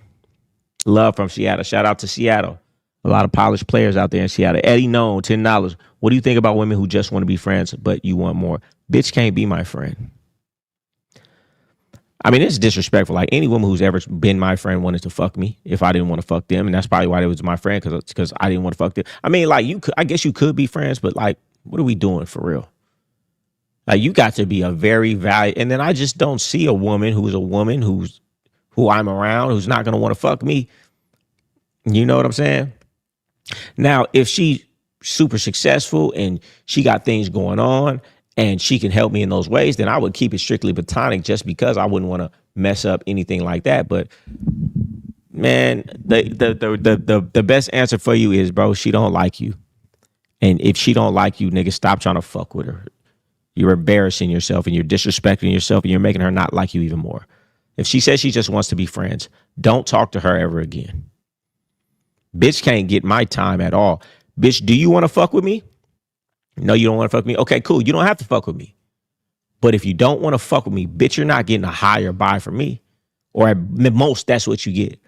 [SPEAKER 3] Love from Seattle. Shout out to Seattle. A lot of polished players out there in Seattle. Eddie Known, $10. What do you think about women who just want to be friends, but you want more? Bitch can't be my friend. I mean, it's disrespectful. Like any woman who's ever been my friend wanted to fuck me if I didn't want to fuck them, and that's probably why they was my friend because I didn't want to fuck them. I mean, like I guess you could be friends, but like, what are we doing for real? Like, you got to be a very valuable. And then I just don't see a woman who I'm around who's not gonna want to fuck me. You know what I'm saying? Now, if she super successful and she got things going on and she can help me in those ways, then I would keep it strictly platonic just because I wouldn't want to mess up anything like that. But man, the best answer for you is, bro, she don't like you. And if she don't like you, nigga, stop trying to fuck with her. You're embarrassing yourself and you're disrespecting yourself and you're making her not like you even more. If she says she just wants to be friends, don't talk to her ever again. Bitch can't get my time at all. Bitch, do you want to fuck with me? No, you don't want to fuck with me? Okay, cool. You don't have to fuck with me. But if you don't want to fuck with me, bitch, you're not getting a high or buy from me. Or at most, that's what you get.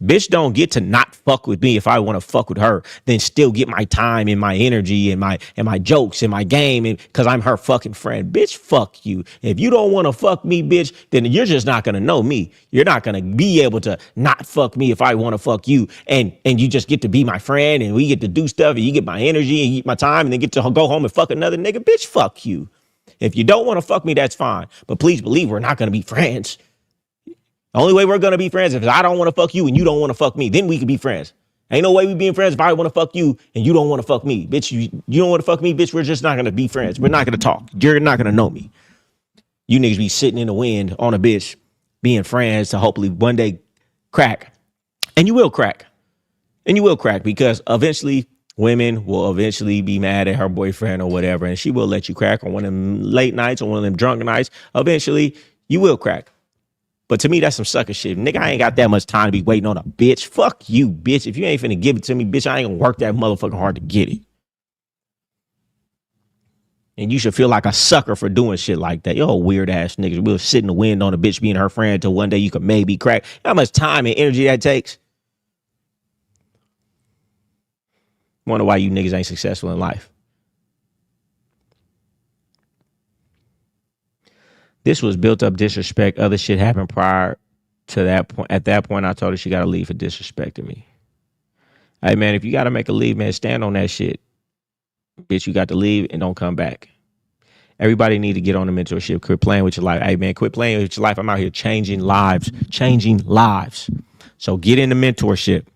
[SPEAKER 3] Bitch don't get to not fuck with me if I want to fuck with her, then still get my time and my energy and my jokes and my game and because I'm her fucking friend. Bitch, fuck you. If you don't want to fuck me, bitch, then you're just not going to know me. You're not going to be able to not fuck me if I want to fuck you. And you just get to be my friend and we get to do stuff and you get my energy and you get my time and then get to go home and fuck another nigga. Bitch, fuck you. If you don't want to fuck me, that's fine. But please believe we're not going to be friends. The only way we're going to be friends is if I don't want to fuck you and you don't want to fuck me. Then we can be friends. Ain't no way we being friends if I want to fuck you and you don't want to fuck me. Bitch, you don't want to fuck me, bitch. We're just not going to be friends. We're not going to talk. You're not going to know me. You niggas be sitting in the wind on a bitch being friends to hopefully one day crack. And you will crack. And you will crack because eventually women will eventually be mad at her boyfriend or whatever. And she will let you crack on one of them late nights or one of them drunken nights. Eventually you will crack. But to me, that's some sucker shit. Nigga, I ain't got that much time to be waiting on a bitch. Fuck you, bitch. If you ain't finna give it to me, bitch, I ain't gonna work that motherfucking hard to get it. And you should feel like a sucker for doing shit like that. Yo, weird ass niggas. We'll sit in the wind on a bitch being her friend until one day you could maybe crack. How much time and energy that takes? Wonder why you niggas ain't successful in life. This was built up disrespect. Other shit happened prior to that point. At that point, I told her she got to leave for disrespecting me. Hey, man, if you got to make a leave, man, stand on that shit. Bitch, you got to leave and don't come back. Everybody need to get on the mentorship. Quit playing with your life. Hey, man, quit playing with your life. I'm out here changing lives. So get in the mentorship.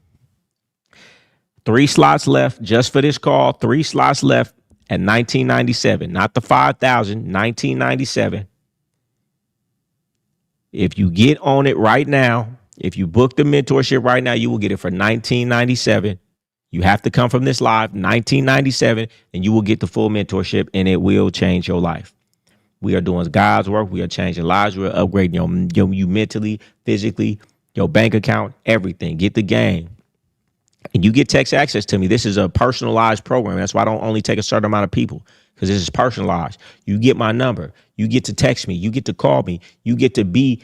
[SPEAKER 3] 3 slots left just for this call. 3 slots left at $19.97. Not the $5,000, $19.97. If you get on it right now, if you book the mentorship right now, you will get it for $19.97. You have to come from this live, $19.97, and you will get the full mentorship, and it will change your life. We are doing God's work. We are changing lives. We're upgrading you mentally, physically, your bank account, everything. Get the game. And you get text access to me. This is a personalized program. That's why I don't only take a certain amount of people, because this is personalized. You get my number. You get to text me. You get to call me. You get to be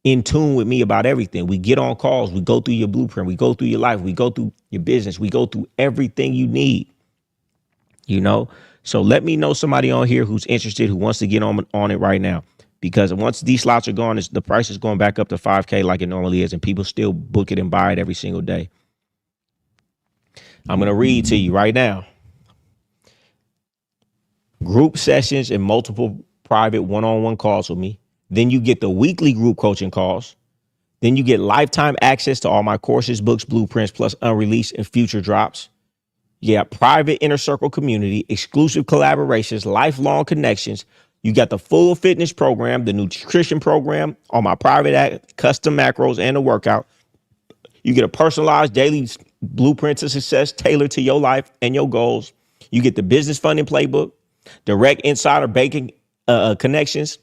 [SPEAKER 3] in tune with me about everything. We get on calls. We go through your blueprint. We go through your life. We go through your business. We go through everything you need. You know, so let me know somebody on here who's interested, who wants to get on it right now. Because once these slots are gone, the price is going back up to $5,000 like it normally is. And people still book it and buy it every single day. I'm going to read to you right now. Group sessions and multiple private one-on-one calls with me. Then you get the weekly group coaching calls. Then you get lifetime access to all my courses, books, blueprints, plus unreleased and future drops. You got private inner circle community, exclusive collaborations, lifelong connections. You got the full fitness program, the nutrition program, all my private custom macros and the workout. You get a personalized daily blueprint to success tailored to your life and your goals. You get the business funding playbook, direct insider banking connections,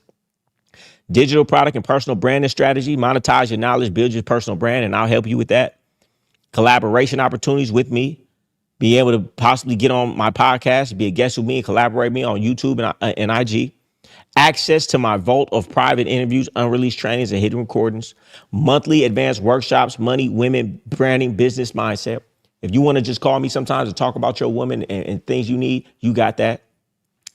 [SPEAKER 3] digital product and personal branding strategy, monetize your knowledge, build your personal brand, and I'll help you with that. Collaboration opportunities with me, be able to possibly get on my podcast, be a guest with me and collaborate with me on YouTube and IG. Access to my vault of private interviews, unreleased trainings, and hidden recordings, monthly advanced workshops, money, women, branding, business mindset. If you want to just call me sometimes to talk about your woman and things you need, you got that.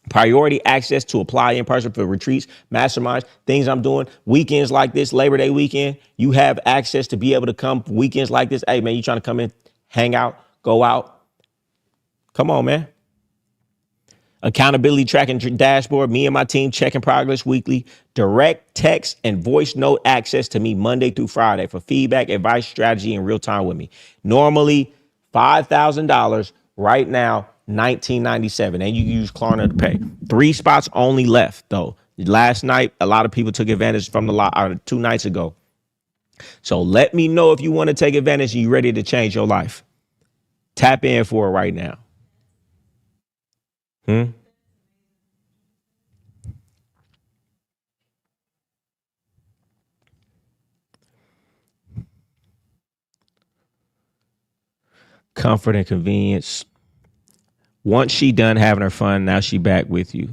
[SPEAKER 3] Priority access to apply in person for retreats, masterminds, things I'm doing, weekends like this, Labor Day weekend. You have access to be able to come weekends like this. Hey, man, you trying to come in, hang out, go out? Come on, man. Accountability tracking dashboard. Me and my team checking progress weekly. Direct text and voice note access to me Monday through Friday for feedback, advice, strategy in real time with me. Normally $5,000. Right now, $19.97, and you can use Klarna to pay. 3 spots only left though. Last night, a lot of people took advantage from the lot 2 nights ago. So let me know if you want to take advantage and you're ready to change your life. Tap in for it right now. Comfort and convenience. Once she done having her fun, now she back with you.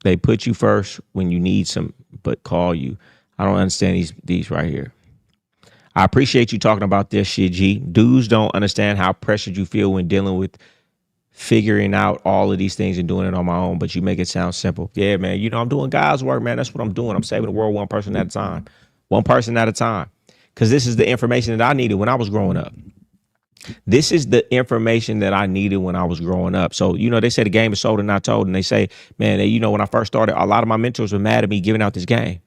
[SPEAKER 3] They put you first when you need some, but call you. I don't understand these right here. I appreciate you talking about this shit, G. Dudes don't understand how pressured you feel when dealing with figuring out all of these things and doing it on my own, but you make it sound simple. Yeah, man, you know, I'm doing God's work, man. That's what I'm doing. I'm saving the world one person at a time. One person at a time. Because this is the information that I needed when I was growing up. This is the information that I needed when I was growing up. So, you know, they say the game is sold and not told. And they say, man, you know, when I first started, a lot of my mentors were mad at me giving out this game.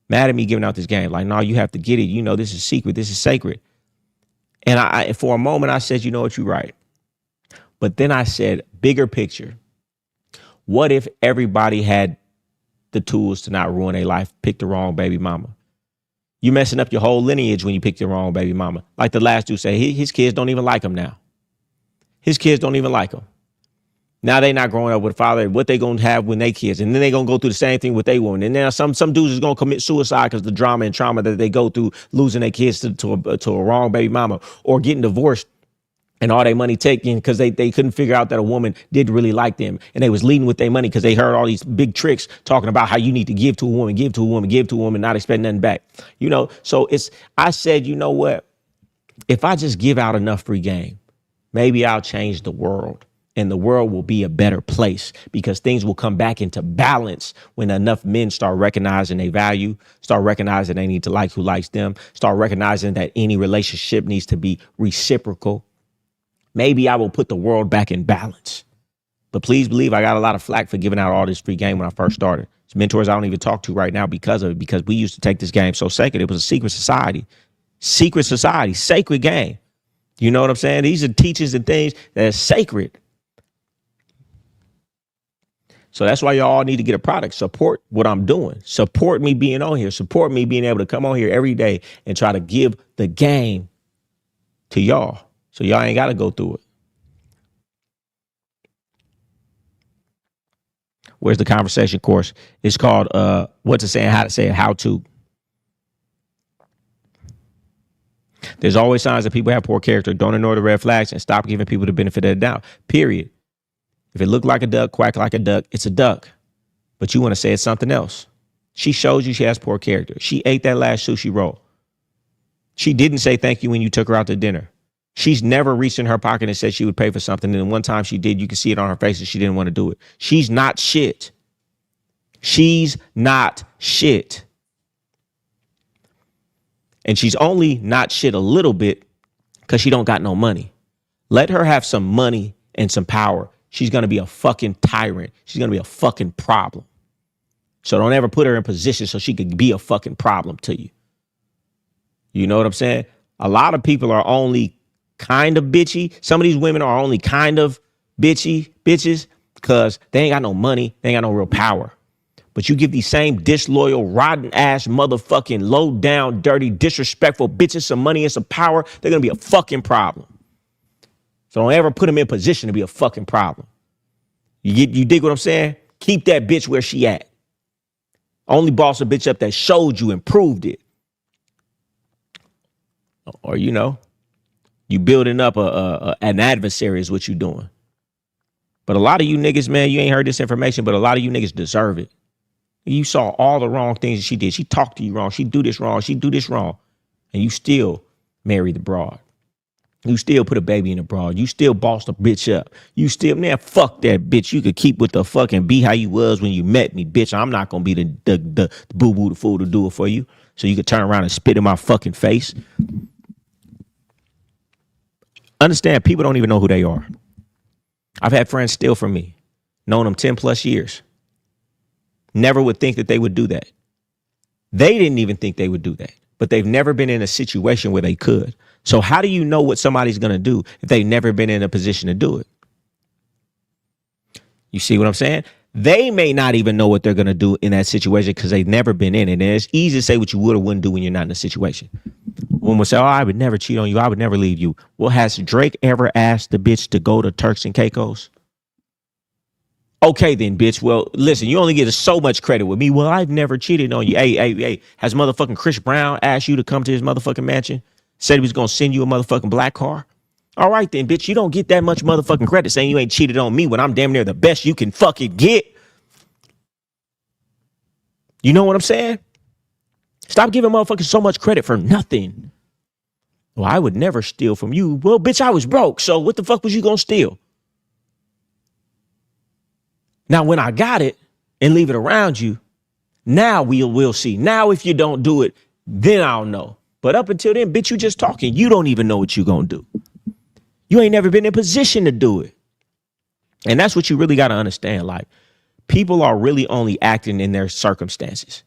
[SPEAKER 3] Like, no, you have to get it. You know, this is secret. This is sacred. And I for a moment, I said, you know what, you're right. But then I said, bigger picture. What if everybody had the tools to not ruin their life, pick the wrong baby mama? You messing up your whole lineage when you pick the wrong baby mama. Like the last dude said, his kids don't even like him now. His kids don't even like him. Now they not growing up with a father. What they gonna have when they kids, and then they gonna go through the same thing with they woman. And then some dudes is gonna commit suicide because the drama and trauma that they go through, losing their kids to a wrong baby mama, or getting divorced and all their money taken because they couldn't figure out that a woman did really like them, and they was leading with their money because they heard all these big tricks talking about how you need to give to a woman, not expect nothing back. You know, so I said, you know what? If I just give out enough free game, maybe I'll change the world, and the world will be a better place because things will come back into balance when enough men start recognizing their value, start recognizing they need to like who likes them, start recognizing that any relationship needs to be reciprocal. Maybe I will put the world back in balance. But please believe I got a lot of flack for giving out all this free game when I first started. It's mentors I don't even talk to right now because of it, because we used to take this game so sacred. It was a secret society, sacred game. You know what I'm saying? These are teachings and things that are sacred. So that's why y'all all need to get a product. Support what I'm doing. Support me being on here. Support me being able to come on here every day and try to give the game to y'all. So y'all ain't got to go through it. Where's the conversation course? It's called What to Say and How to Say It, How to. There's always signs that people have poor character. Don't ignore the red flags and stop giving people the benefit of the doubt. Period. If it looked like a duck, quack like a duck, it's a duck. But you want to say it's something else. She shows you she has poor character. She ate that last sushi roll. She didn't say thank you when you took her out to dinner. She's never reached in her pocket and said she would pay for something. And one time she did, you can see it on her face that she didn't want to do it. She's not shit. She's not shit. And she's only not shit a little bit because she don't got no money. Let her have some money and some power. She's going to be a fucking tyrant. She's going to be a fucking problem. So don't ever put her in position so she could be a fucking problem to you. You know what I'm saying? A lot of people are only kind of bitchy. Some of these women are only kind of bitches because they ain't got no money. They ain't got no real power. But you give these same disloyal, rotten ass, motherfucking low down, dirty, disrespectful bitches some money and some power, they're going to be a fucking problem. So don't ever put them in position to be a fucking problem. You dig what I'm saying? Keep that bitch where she at. Only boss a bitch up that showed you and proved it. Or, you know, you building up an adversary is what you doing. But a lot of you niggas, man, you ain't heard this information, but a lot of you niggas deserve it. You saw all the wrong things she did. She talked to you wrong. She do this wrong. She do this wrong. And you still marry the broad. You still put a baby in a bra. You still bossed a bitch up. You still, man, fuck that bitch. You could keep with the fucking be how you was when you met me, bitch. I'm not gonna be the boo-boo the fool to do it for you. So you could turn around and spit in my fucking face. Understand, people don't even know who they are. I've had friends steal from me, known them 10 plus years. Never would think that they would do that. They didn't even think they would do that, but they've never been in a situation where they could. So how do you know what somebody's going to do if they've never been in a position to do it? You see what I'm saying? They may not even know what they're going to do in that situation because they've never been in it. And it's easy to say what you would or wouldn't do when you're not in a situation. When we say, oh, I would never cheat on you, I would never leave you. Well, has Drake ever asked the bitch to go to Turks and Caicos? Okay, then, bitch. Well, listen, you only get so much credit with me. Well, I've never cheated on you. Hey, has motherfucking Chris Brown asked you to come to his motherfucking mansion? Said he was going to send you a motherfucking black car? All right, then, bitch. You don't get that much motherfucking credit saying you ain't cheated on me when I'm damn near the best you can fucking get. You know what I'm saying? Stop giving motherfuckers so much credit for nothing. Well, I would never steal from you. Well, bitch, I was broke. So what the fuck was you going to steal? Now, when I got it and leave it around you, now we'll see. Now, if you don't do it, then I'll know. But up until then, bitch, you just talking. You don't even know what you going to do. You ain't never been in position to do it. And that's what you really got to understand. Like, people are really only acting in their circumstances.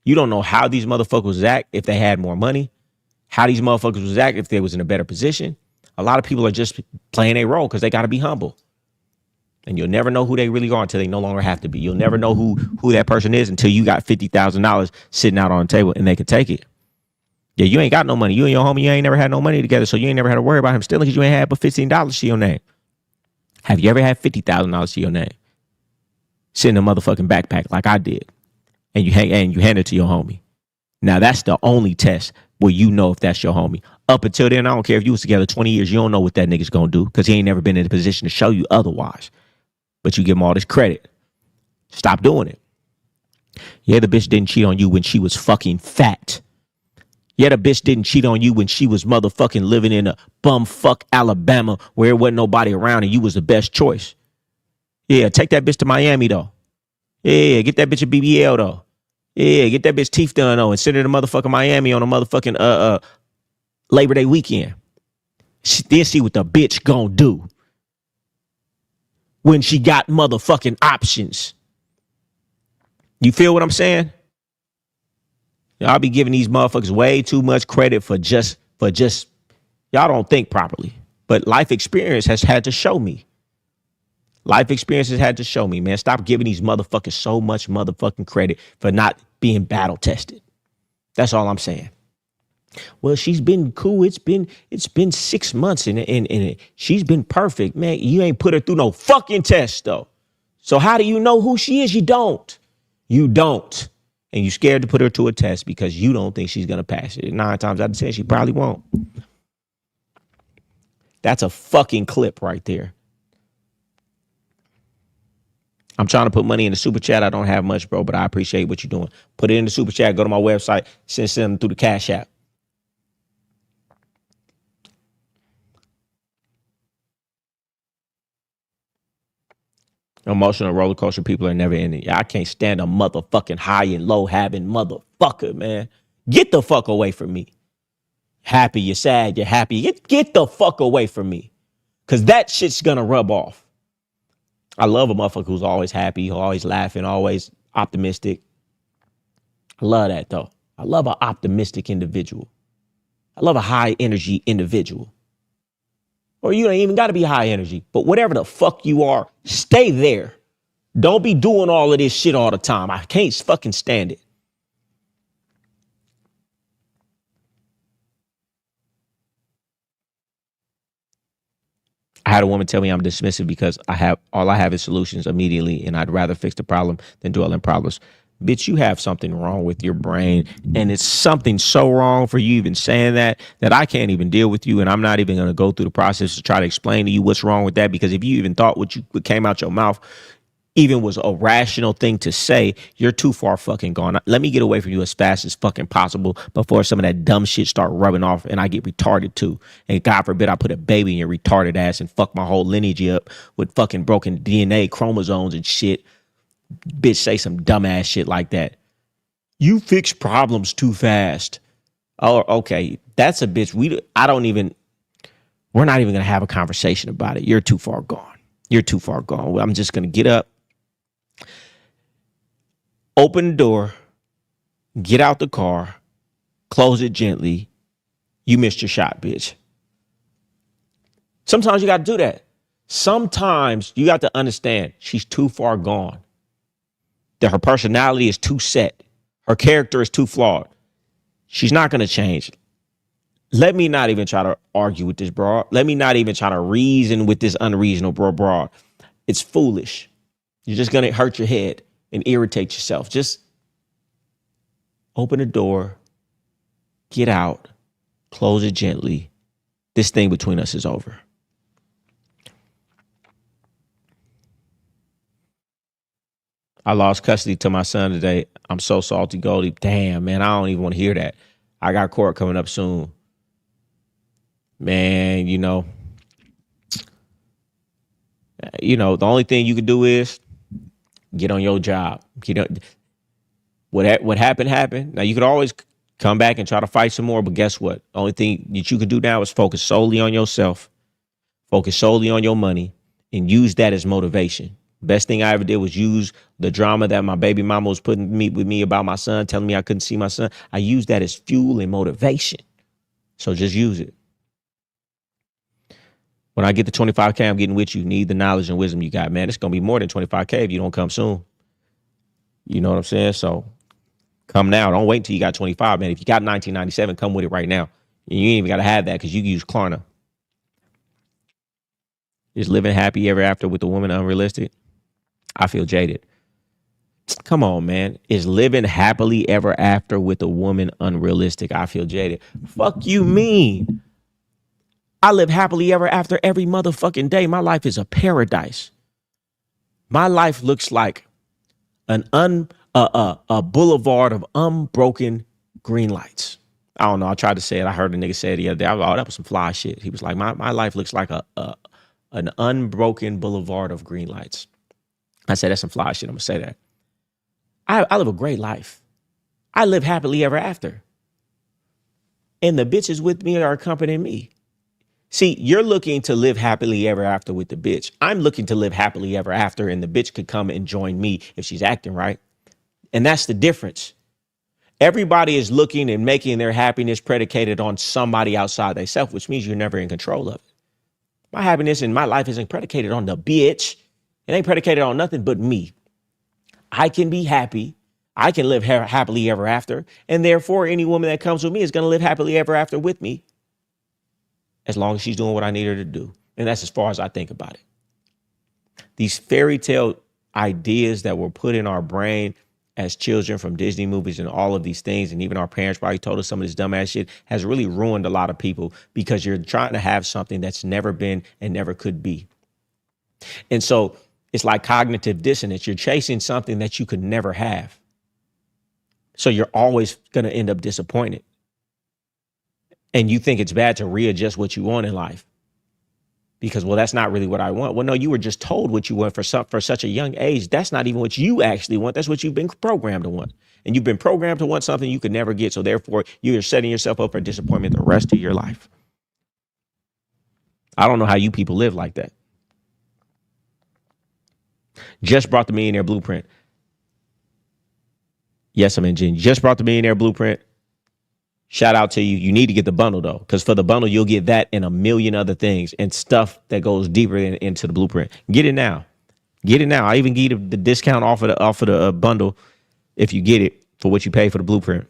[SPEAKER 3] You don't know how these motherfuckers act if they had more money, how these motherfuckers was act if they was in a better position. A lot of people are just playing a role because they got to be humble. And you'll never know who they really are until they no longer have to be. You'll never know who that person is until you got $50,000 sitting out on the table and they can take it. Yeah, you ain't got no money. You and your homie, you ain't never had no money together, so you ain't never had to worry about him stealing because you ain't had but $15 to your name. Have you ever had $50,000 to your name? Sit in a motherfucking backpack like I did. And you hand it to your homie. Now, that's the only test where you know if that's your homie. Up until then, I don't care if you was together 20 years, you don't know what that nigga's gonna do because he ain't never been in a position to show you otherwise. But you give him all this credit. Stop doing it. Yeah, the bitch didn't cheat on you when she was fucking fat. Yeah, the bitch didn't cheat on you when she was motherfucking living in a bumfuck Alabama where there wasn't nobody around and you was the best choice. Yeah, take that bitch to Miami, though. Yeah, get that bitch a BBL, though. Yeah, get that bitch teeth done, though, and send her to motherfucking Miami on a motherfucking Labor Day weekend. Then see what the bitch gonna do when she got motherfucking options. You feel what I'm saying? Y'all be giving these motherfuckers way too much credit for just y'all don't think properly. But life experience has had to show me. Life experiences had to show me, man. Stop giving these motherfuckers so much motherfucking credit for not being battle tested. That's all I'm saying. Well, she's been cool. It's been 6 months and she's been perfect, man. You ain't put her through no fucking test, though. So how do you know who she is? You don't. You don't. And you scared to put her to a test because you don't think she's gonna pass it. 9 times out of 10, she probably won't. That's a fucking clip right there. I'm trying to put money in the super chat. I don't have much, bro, but I appreciate what you're doing. Put it in the super chat. Go to my website. Send them through the Cash App. Emotional roller coaster people are never ending. I can't stand a motherfucking high and low having motherfucker, man. Get the fuck away from me. Happy, you're sad, you're happy. Get the fuck away from me. Because that shit's gonna rub off. I love a motherfucker who's always happy, always laughing, always optimistic. I love that, though. I love an optimistic individual. I love a high energy individual. Or you ain't even got to be high energy. But whatever the fuck you are, stay there. Don't be doing all of this shit all the time. I can't fucking stand it. I had a woman tell me I'm dismissive because all I have is solutions immediately, and I'd rather fix the problem than dwell in problems. Bitch, you have something wrong with your brain, and it's something so wrong for you even saying that I can't even deal with you, and I'm not even going to go through the process to try to explain to you what's wrong with that, because if you even thought what came out your mouth, even was a rational thing to say, you're too far fucking gone. Let me get away from you as fast as fucking possible before some of that dumb shit start rubbing off and I get retarded too. And God forbid I put a baby in your retarded ass and fuck my whole lineage up with fucking broken DNA chromosomes and shit. Bitch, say some dumbass shit like that. You fix problems too fast. Oh, okay. That's a bitch. We're not even going to have a conversation about it. You're too far gone. You're too far gone. I'm just going to get up, open the door, get out the car, close it gently. You missed your shot, bitch. Sometimes you got to do that. Sometimes you got to understand she's too far gone. That her personality is too set. Her character is too flawed. She's not going to change. Let me not even try to argue with this broad. Let me not even try to reason with this unreasonable broad. It's foolish. You're just going to hurt your head and irritate yourself. Just open the door, get out, close it gently. This thing between us is over. I lost custody to my son today. I'm so salty, Goldie. Damn, man, I don't even want to hear that. I got court coming up soon. Man, the only thing you can do is get on your job. What happened. Now, you could always come back and try to fight some more, but guess what? The only thing that you can do now is focus solely on yourself, focus solely on your money, and use that as motivation. Best thing I ever did was use the drama that my baby mama was putting with me about my son, telling me I couldn't see my son. I used that as fuel and motivation. So just use it. When I get to 25K, I'm getting with you. Need the knowledge and wisdom you got, man. It's going to be more than 25K if you don't come soon. You know what I'm saying? So come now. Don't wait until you got 25, man. If you got 1997, come with it right now. And you ain't even got to have that because you can use Klarna. Is living happy ever after with a woman unrealistic? I feel jaded. Come on, man. Is living happily ever after with a woman unrealistic? I feel jaded. Fuck you mean? I live happily ever after every motherfucking day. My life is a paradise. My life looks like a boulevard of unbroken green lights. I don't know. I tried to say it. I heard a nigga say it the other day. I was like, oh, that was some fly shit. He was like, my life looks like an unbroken boulevard of green lights. I said, that's some fly shit. I'm going to say that. I live a great life. I live happily ever after. And the bitches with me are accompanying me. See, you're looking to live happily ever after with the bitch. I'm looking to live happily ever after, and the bitch could come and join me if she's acting right. And that's the difference. Everybody is looking and making their happiness predicated on somebody outside themselves, which means you're never in control of it. My happiness in my life isn't predicated on the bitch. It ain't predicated on nothing but me. I can be happy. I can live happily ever after. And therefore, any woman that comes with me is going to live happily ever after with me. As long as she's doing what I need her to do. And that's as far as I think about it. These fairy tale ideas that were put in our brain as children from Disney movies and all of these things, and even our parents probably told us some of this dumbass shit, has really ruined a lot of people because you're trying to have something that's never been and never could be. And so it's like cognitive dissonance. You're chasing something that you could never have. So you're always going to end up disappointed. And you think it's bad to readjust what you want in life because, well, that's not really what I want. Well, no, you were just told what you want for such a young age. That's not even what you actually want. That's what you've been programmed to want. And you've been programmed to want something you could never get. So therefore, you're setting yourself up for disappointment the rest of your life. I don't know how you people live like that. Just brought the Millionaire Blueprint. Yes, I'm in Jen. Just brought the Millionaire Blueprint. Shout out to you. You need to get the bundle, though, because for the bundle, you'll get that and a million other things and stuff that goes deeper into the blueprint. Get it now. Get it now. I even give you the discount off of the bundle if you get it for what you pay for the blueprint.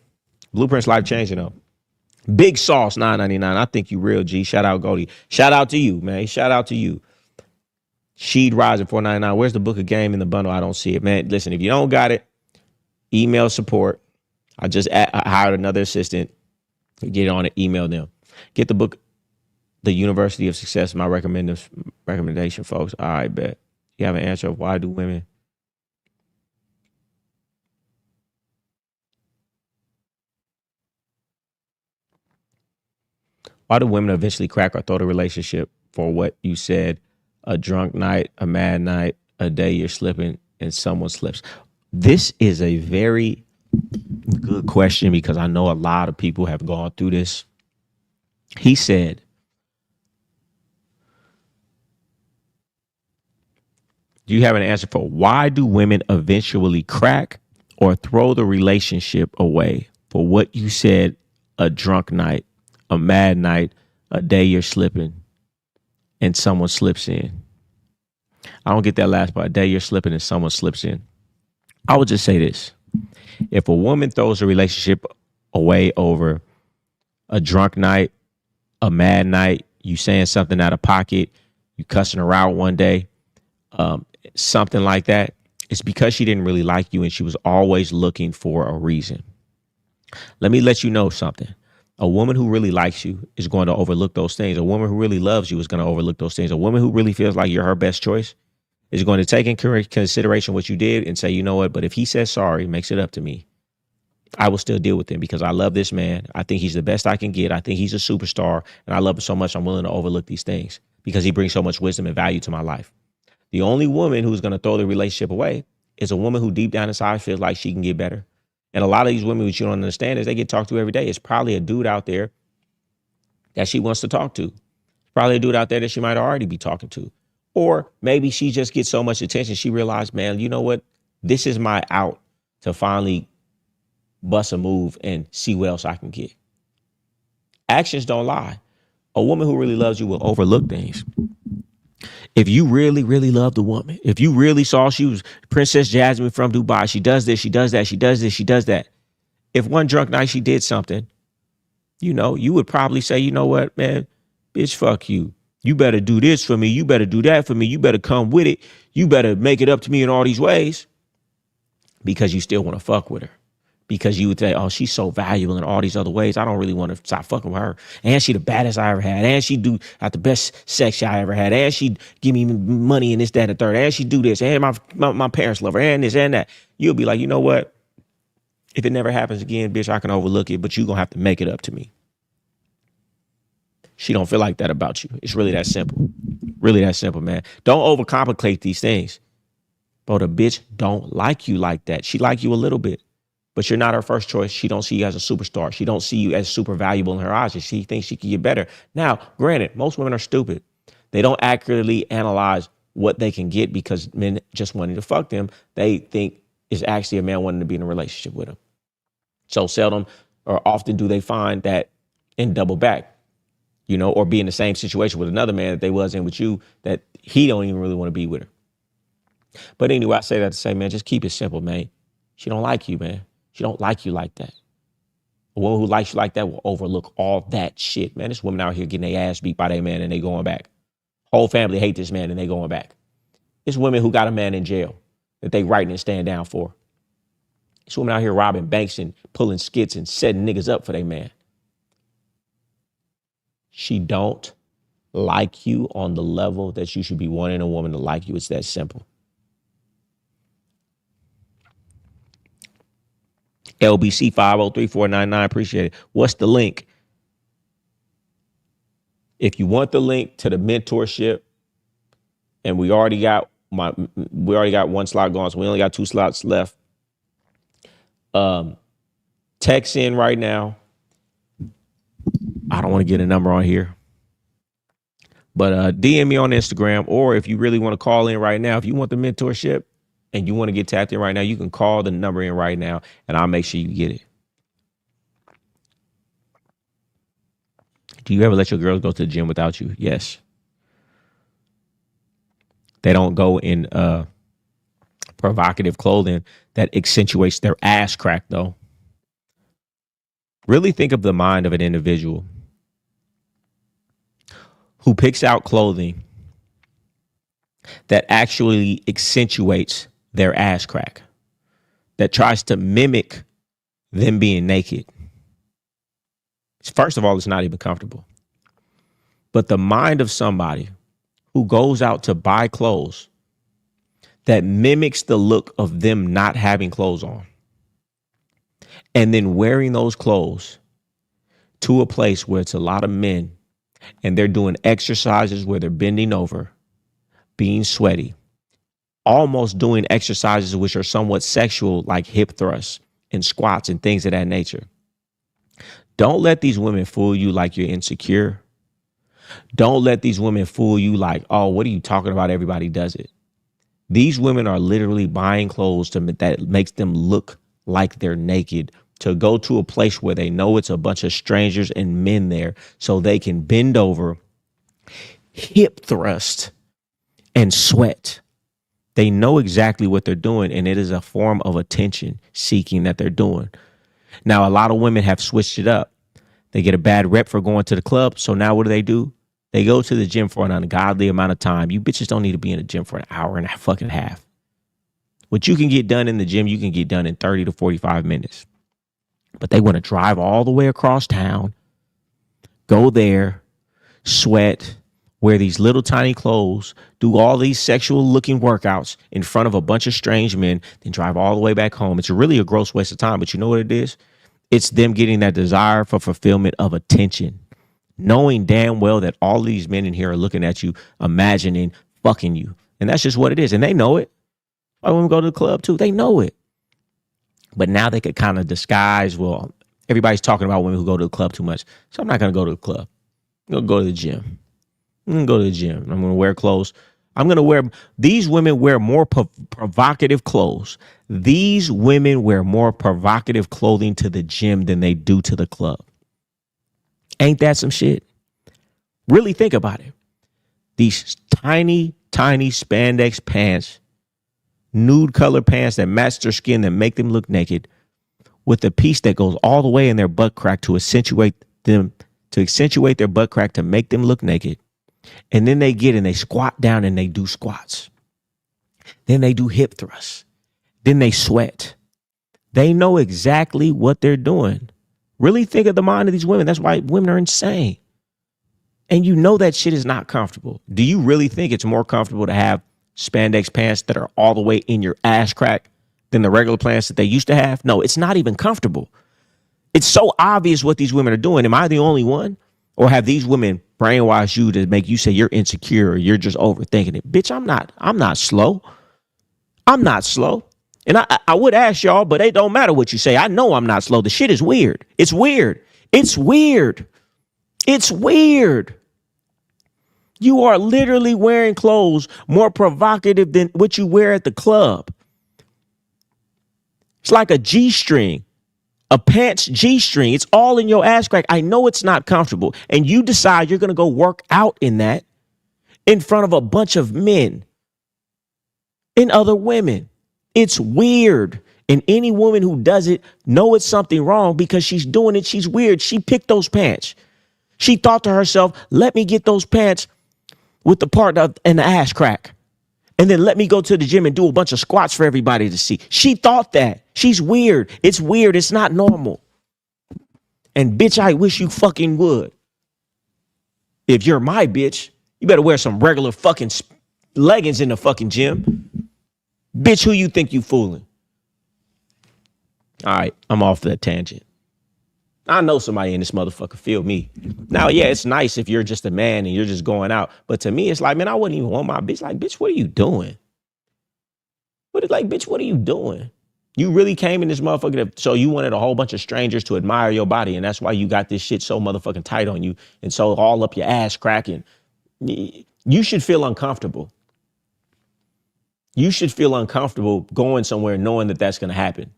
[SPEAKER 3] Blueprint's life changing, though. Big Sauce, $9.99. I think you real, G. Shout out, Goldie. Shout out to you, man. Shout out to you. Sheed Rising, $4.99. Where's the book of game in the bundle? I don't see it, man. Listen, if you don't got it, email support. I hired another assistant. Get on it, email them. Get the book, The University of Success, my recommendation, folks. All right, bet. You have an answer of why do women Why do women eventually crack or throw the relationship for what you said? A drunk night, a mad night, a day you're slipping and someone slips. This is a very good question because I know a lot of people have gone through this. He said, do you have an answer for why do women eventually crack or throw the relationship away for what you said? A drunk night, a mad night, a day you're slipping and someone slips in. I don't get that last part. A day you're slipping and someone slips in. I would just say this. If a woman throws a relationship away over a drunk night, a mad night, you saying something out of pocket, you cussing her out one day, something like that, it's because she didn't really like you and she was always looking for a reason. Let me let you know something. A woman who really likes you is going to overlook those things. A woman who really loves you is going to overlook those things. A woman who really feels like you're her best choice is going to take in consideration what you did and say, you know what, but if he says sorry, makes it up to me, I will still deal with him because I love this man. I think he's the best I can get. I think he's a superstar and I love him so much. I'm willing to overlook these things because he brings so much wisdom and value to my life. The only woman who's going to throw the relationship away is a woman who deep down inside feels like she can get better. And a lot of these women, which you don't understand, is they get talked to every day. It's probably a dude out there that she wants to talk to. It's probably a dude out there that she might already be talking to. Or maybe she just gets so much attention. She realized, man, you know what? This is my out to finally bust a move and see what else I can get. Actions don't lie. A woman who really loves you will overlook things. If you really, really love the woman, if you really saw she was Princess Jasmine from Dubai, she does this, she does that, she does this, she does that. If one drunk night she did something, you know, you would probably say, you know what, man, bitch, fuck you. You better do this for me. You better do that for me. You better come with it. You better make it up to me in all these ways because you still want to fuck with her. Because you would say, oh, she's so valuable in all these other ways. I don't really want to stop fucking with her. And she the baddest I ever had. And she do got the best sex I ever had. And she give me money and this, that, and the third. And she do this. And my parents love her. And this and that. You'll be like, you know what? If it never happens again, bitch, I can overlook it. But you're going to have to make it up to me. She don't feel like that about you. It's really that simple. Really that simple, man. Don't overcomplicate these things. Bro, the bitch don't like you like that. She like you a little bit. But you're not her first choice. She don't see you as a superstar. She don't see you as super valuable in her eyes. She thinks she can get better. Now, granted, most women are stupid. They don't accurately analyze what they can get because men just wanting to fuck them. They think it's actually a man wanting to be in a relationship with them. So seldom or often do they find that and double back, you know, or be in the same situation with another man that they was in with you that he don't even really want to be with her. But anyway, I say that to say, man, just keep it simple, man. She don't like you, man. She don't like you like that. A woman who likes you like that will overlook all that shit, man. This woman out here getting their ass beat by their man and they going back. Whole family hate this man and they going back. It's women who got a man in jail that they writing and stand down for. It's women out here robbing banks and pulling skits and setting niggas up for their man. She don't like you on the level that you should be wanting a woman to like you. It's that simple. LBC 503499. Appreciate it. What's the link? If you want the link to the mentorship, and we already got one slot gone, so we only got 2 slots left. Text in right now. I don't want to get a number on here, but DM me on Instagram, or if you really want to call in right now, if you want the mentorship and you want to get tapped in right now, you can call the number in right now and I'll make sure you get it. Do you ever let your girls go to the gym without you? Yes. They don't go in provocative clothing that accentuates their ass crack, though. Really think of the mind of an individual who picks out clothing that actually accentuates their ass crack, that tries to mimic them being naked. First of all, it's not even comfortable. But the mind of somebody who goes out to buy clothes that mimics the look of them not having clothes on, and then wearing those clothes to a place where it's a lot of men and they're doing exercises where they're bending over, being sweaty, almost doing exercises which are somewhat sexual, like hip thrusts and squats and things of that nature. Don't let these women fool you like you're insecure. Don't let these women fool you like, oh, what are you talking about? Everybody does it. These women are literally buying clothes that makes them look like they're naked, to go to a place where they know it's a bunch of strangers and men there so they can bend over, hip thrust, and sweat. They know exactly what they're doing, and it is a form of attention seeking that they're doing. Now, a lot of women have switched it up. They get a bad rep for going to the club. So now what do? They go to the gym for an ungodly amount of time. You bitches don't need to be in the gym for an hour and a fucking half. What you can get done in the gym, you can get done in 30 to 45 minutes. But they want to drive all the way across town, go there, sweat, wear these little tiny clothes, do all these sexual looking workouts in front of a bunch of strange men, then drive all the way back home. It's really a gross waste of time. But you know what it is? It's them getting that desire for fulfillment of attention, knowing damn well that all these men in here are looking at you, imagining fucking you. And that's just what it is. And they know it. Why women go to the club too? They know it. But now they could kind of disguise, well, everybody's talking about women who go to the club too much. So I'm not going to go to the club. I'm going to go to the gym. I'm going to go to the gym. I'm going to wear clothes. These women wear more provocative clothes. These women wear more provocative clothing to the gym than they do to the club. Ain't that some shit? Really think about it. These tiny, tiny spandex pants, nude color pants that match their skin, that make them look naked, with a piece that goes all the way in their butt crack to accentuate their butt crack to make them look naked. And then they get and they squat down and they do squats. Then they do hip thrusts. Then they sweat. They know exactly what they're doing. Really think of the mind of these women. That's why women are insane. And you know that shit is not comfortable. Do you really think it's more comfortable to have spandex pants that are all the way in your ass crack than the regular pants that they used to have? No, it's not even comfortable. It's so obvious what these women are doing. Am I the only one? Or have these women brainwashed you to make you say you're insecure or you're just overthinking it? Bitch, I'm not slow. I'm not slow. And I would ask y'all, but it don't matter what you say. I know I'm not slow. The shit is weird. It's weird. It's weird. It's weird. You are literally wearing clothes more provocative than what you wear at the club. It's like a G-string, a pants G-string. It's all in your ass crack. I know it's not comfortable. And you decide you're going to go work out in that in front of a bunch of men and other women. It's weird. And any woman who does it know it's something wrong because she's doing it. She's weird. She picked those pants. She thought to herself, let me get those pants with the part and the ass crack. And then let me go to the gym and do a bunch of squats for everybody to see. She thought that. She's weird. It's weird. It's not normal. And bitch, I wish you fucking would. If you're my bitch, you better wear some regular fucking leggings in the fucking gym. Bitch, who you think you fooling? All right, I'm off that tangent. I know somebody in this motherfucker feel me. Now, yeah, it's nice if you're just a man and you're just going out. But to me, it's like, man, I wouldn't even want my bitch. Like, bitch, what are you doing? Bitch, what are you doing? You really came in this motherfucker so you wanted a whole bunch of strangers to admire your body. And that's why you got this shit so motherfucking tight on you. And so all up your ass cracking. You should feel uncomfortable. You should feel uncomfortable going somewhere knowing that that's going to happen.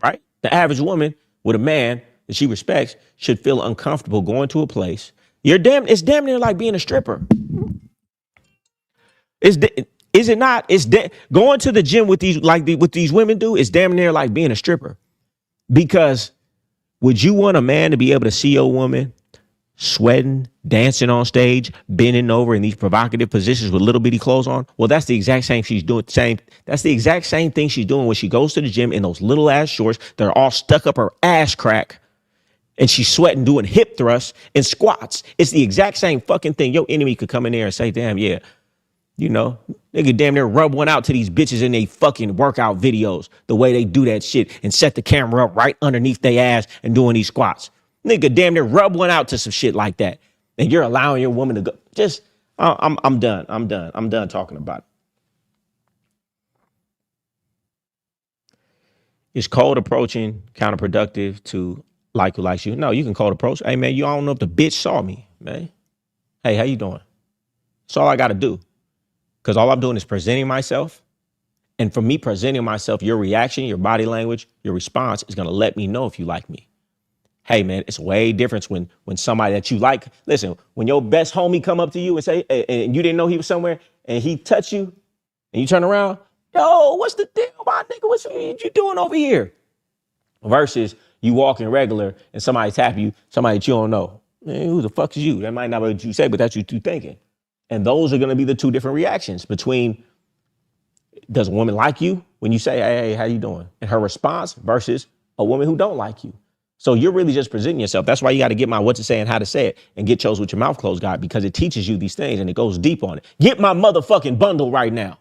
[SPEAKER 3] Right? The average woman with a man that she respects should feel uncomfortable going to a place. It's damn near like being a stripper. Is it not? Going to the gym with what these women do is damn near like being a stripper. Because would you want a man to be able to see your woman sweating, dancing on stage, bending over in these provocative positions with little bitty clothes on? Well, that's the exact same she's doing. That's the exact same thing she's doing when she goes to the gym in those little ass shorts that are all stuck up her ass crack. And she's sweating, doing hip thrusts and squats. It's the exact same fucking thing. Your enemy could come in there and say, damn, yeah, you know, they could damn near rub one out to these bitches in they fucking workout videos, the way they do that shit and set the camera up right underneath their ass and doing these squats. Nigga damn near rub one out to some shit like that. And you're allowing your woman to go. Just, I'm done. I'm done. I'm done talking about it. Is cold approaching counterproductive to like who likes you? No, you can cold approach. Hey, man, you don't know if the bitch saw me, man. Hey, how you doing? That's all I got to do. Because all I'm doing is presenting myself. And for me presenting myself, your reaction, your body language, your response is going to let me know if you like me. Hey, man, it's way different when somebody that you like, listen, when your best homie come up to you and say, and you didn't know he was somewhere and he touch you and you turn around, yo, what's the deal, my nigga? What you doing over here? Versus you walking regular and somebody tap you, somebody that you don't know. Man, who the fuck is you? That might not be what you say, but that's what you thinking. And those are going to be the two different reactions between, does a woman like you when you say, hey, how you doing? And her response versus a woman who don't like you. So you're really just presenting yourself. That's why you got to get my what to say and how to say it and get chose with your mouth closed, God, because it teaches you these things and it goes deep on it. Get my motherfucking bundle right now.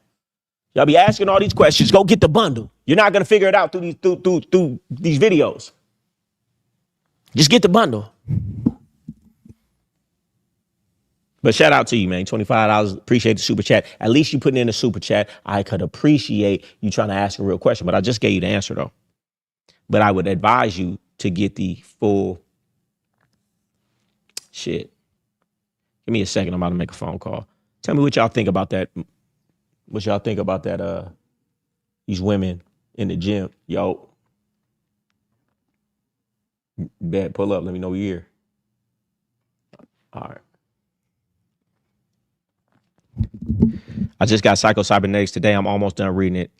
[SPEAKER 3] Y'all be asking all these questions. Go get the bundle. You're not going to figure it out through these videos. Just get the bundle. But shout out to you, man. $25. Appreciate the super chat. At least you putting in a super chat. I could appreciate you trying to ask a real question, but I just gave you the answer, though. But I would advise you to get the full shit. Give me a second. I'm about to make a phone call. Tell me what y'all think about that. What y'all think about that? These women in the gym. Yo, bet, pull up. Let me know you're here. All right. I just got Psycho-Cybernetics today. I'm almost done reading it.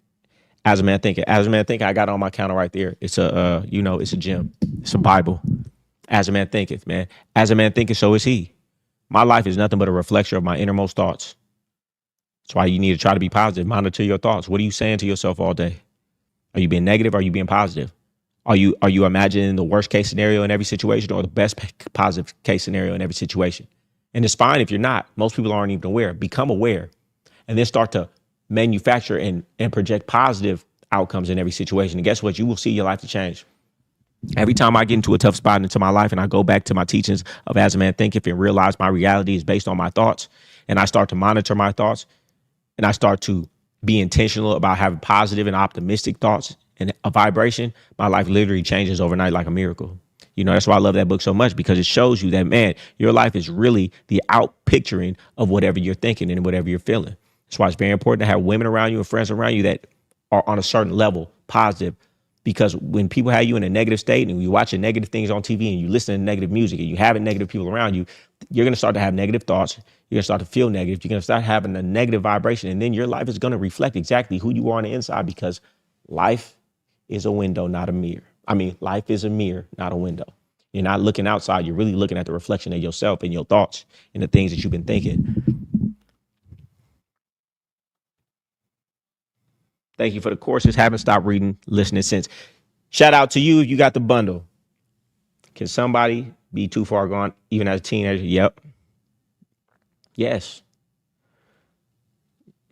[SPEAKER 3] As a Man Thinking. As a Man Thinking, I got it on my counter right there. It's a, it's a gem. It's a Bible. As a man thinketh, man. As a man thinketh, so is he. My life is nothing but a reflection of my innermost thoughts. That's why you need to try to be positive. Monitor your thoughts. What are you saying to yourself all day? Are you being negative? Or are you being positive? Are you imagining the worst case scenario in every situation or the best positive case scenario in every situation? And it's fine if you're not. Most people aren't even aware. Become aware and then start to manufacture and project positive outcomes in every situation. And guess what? You will see your life to change. Every time I get into a tough spot into my life and I go back to my teachings of As a Man Thinketh and realize my reality is based on my thoughts, and I start to monitor my thoughts and I start to be intentional about having positive and optimistic thoughts and a vibration, my life literally changes overnight like a miracle. You know, that's why I love that book so much, because it shows you that, man, your life is really the out picturing of whatever you're thinking and whatever you're feeling. That's why it's very important to have women around you and friends around you that are on a certain level positive, because when people have you in a negative state and you watching negative things on TV and you listen to negative music and you having negative people around you, you're going to start to have negative thoughts. You're going to start to feel negative. You're going to start having a negative vibration. And then your life is going to reflect exactly who you are on the inside, because life is a window, not a mirror. I mean, life is a mirror, not a window. You're not looking outside. You're really looking at the reflection of yourself and your thoughts and the things that you've been thinking. Thank you for the courses. Haven't stopped reading, listening since. Shout out to you if you got the bundle. Can somebody be too far gone even as a teenager? Yep. Yes.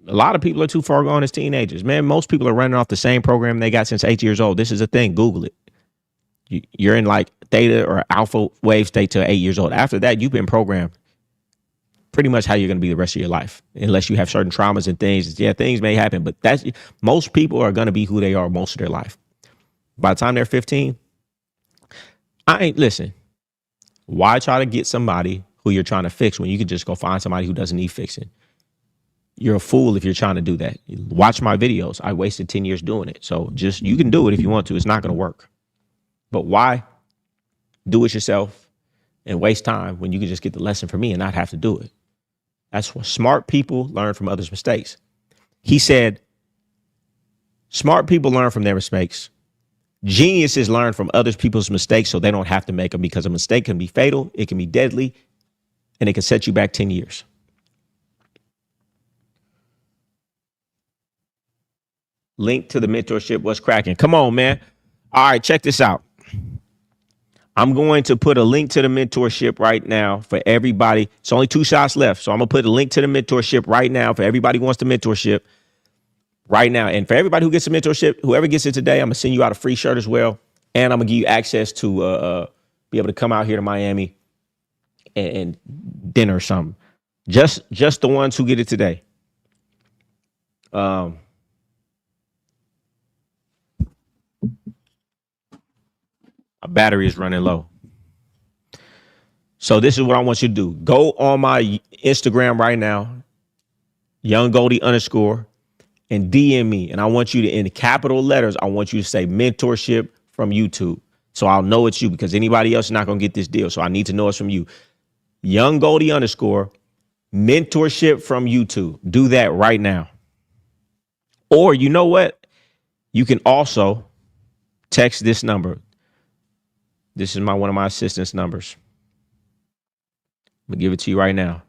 [SPEAKER 3] A lot of people are too far gone as teenagers. Man, most people are running off the same program they got since 8 years old. This is a thing. Google it. You're in like theta or alpha wave state till 8 years old. After that, you've been programmed pretty much how you're going to be the rest of your life, unless you have certain traumas and things. Yeah, things may happen, but most people are going to be who they are most of their life. By the time they're 15, listen, why try to get somebody who you're trying to fix when you can just go find somebody who doesn't need fixing? You're a fool if you're trying to do that. Watch my videos. I wasted 10 years doing it. So you can do it if you want to. It's not going to work. But why do it yourself and waste time when you can just get the lesson from me and not have to do it? That's what smart people learn from others' mistakes. He said, smart people learn from their mistakes. Geniuses learn from other people's mistakes so they don't have to make them, because a mistake can be fatal, it can be deadly, and it can set you back 10 years. Link to the mentorship. What's cracking? Come on, man. All right, check this out. I'm going to put a link to the mentorship right now for everybody. It's only 2 shots left. So I'm going to put a link to the mentorship right now for everybody who wants the mentorship right now. And for everybody who gets the mentorship, whoever gets it today, I'm going to send you out a free shirt as well. And I'm going to give you access to be able to come out here to Miami and dinner or something. Just the ones who get it today. My battery is running low. So this is what I want you to do. Go on my Instagram right now, Young Goldie _ and DM me. And I want you to, in capital letters, I want you to say mentorship from YouTube. So I'll know it's you, because anybody else is not going to get this deal. So I need to know it's from you. Young Goldie _ mentorship from YouTube. Do that right now. Or you know what? You can also text this number. This is one of my assistant's numbers. I'm gonna give it to you right now.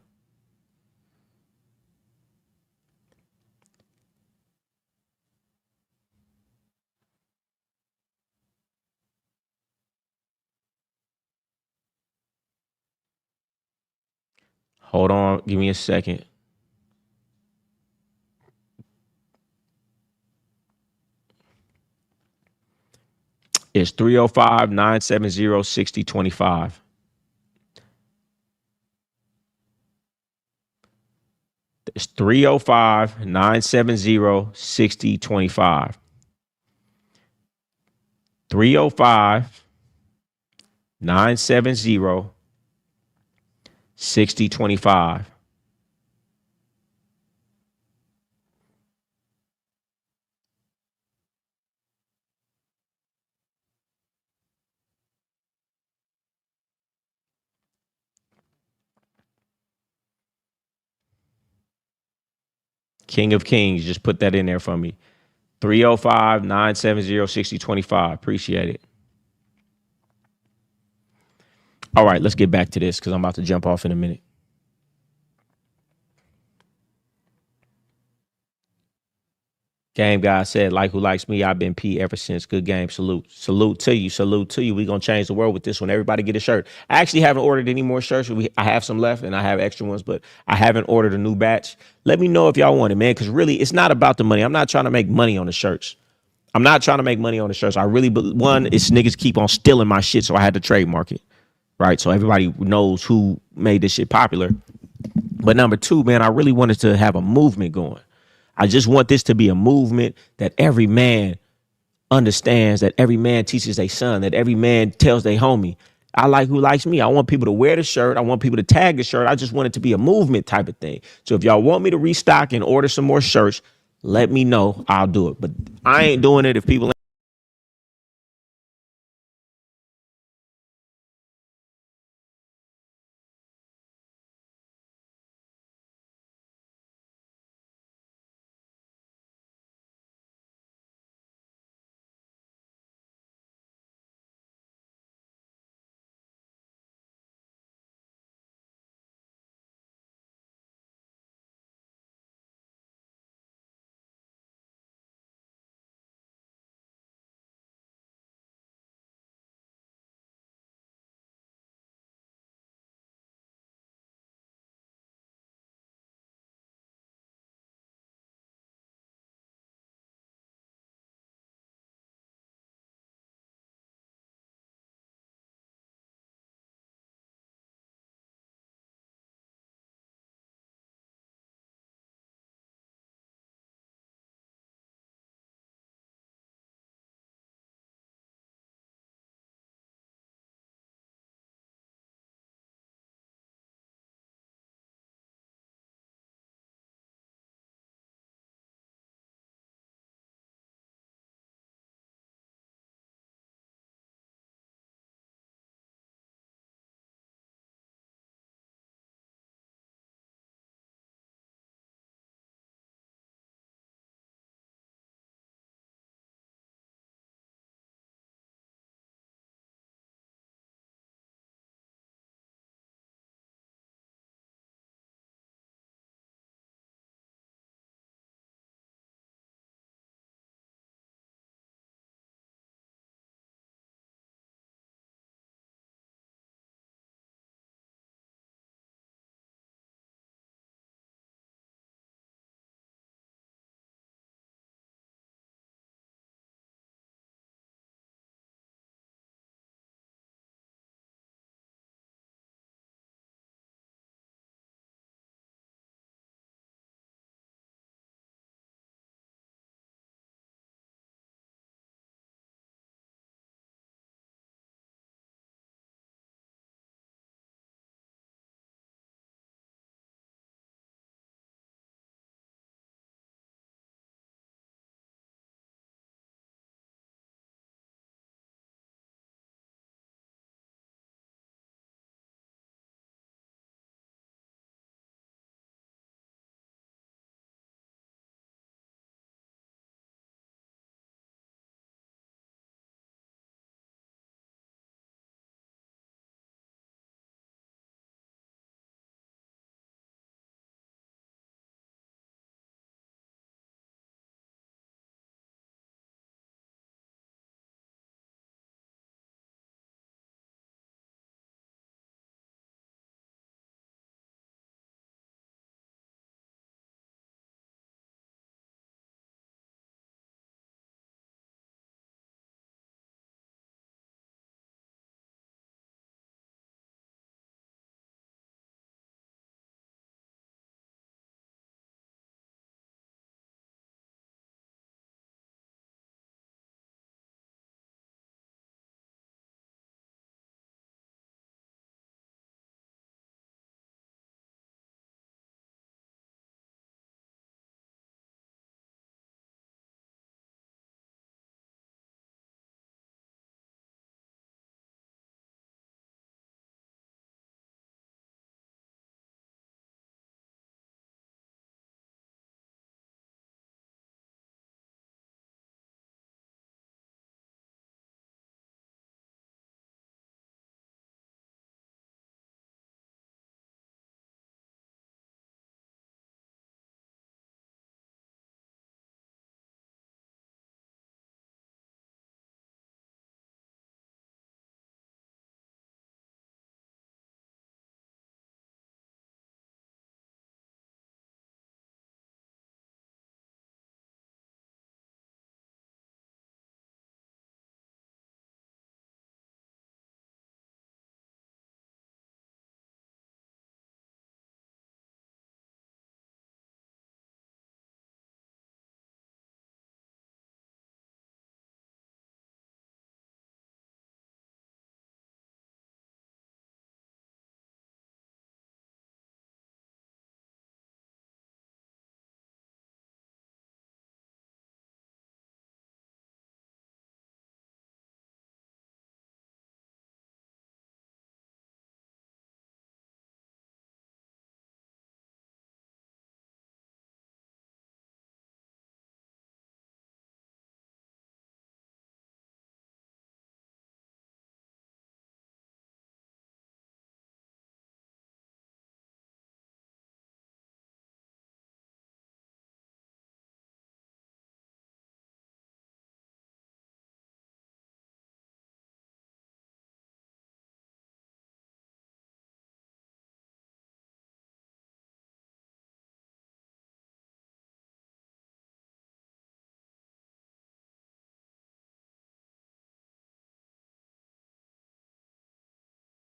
[SPEAKER 3] Hold on, give me a second. It's 305-970-6025. It's 305-970-6025. 305-970-6025. King of Kings, just put that in there for me. 305-970-6025. Appreciate it. All right, let's get back to this because I'm about to jump off in a minute. Game guy said, like who likes me, I've been P ever since. Good game. Salute. Salute to you. Salute to you. We're going to change the world with this one. Everybody get a shirt. I actually haven't ordered any more shirts. I have some left and I have extra ones, but I haven't ordered a new batch. Let me know if y'all want it, man, because really it's not about the money. I'm not trying to make money on the shirts. I really, one, it's niggas keep on stealing my shit, so I had to trademark it, right? So everybody knows who made this shit popular. But number two, man, I really wanted to have a movement going. I just want this to be a movement that every man understands, that every man teaches their son, that every man tells their homie, I like who likes me. I want people to wear the shirt. I want people to tag the shirt. I just want it to be a movement type of thing. So if y'all want me to restock and order some more shirts, let me know. I'll do it. But I ain't doing it if people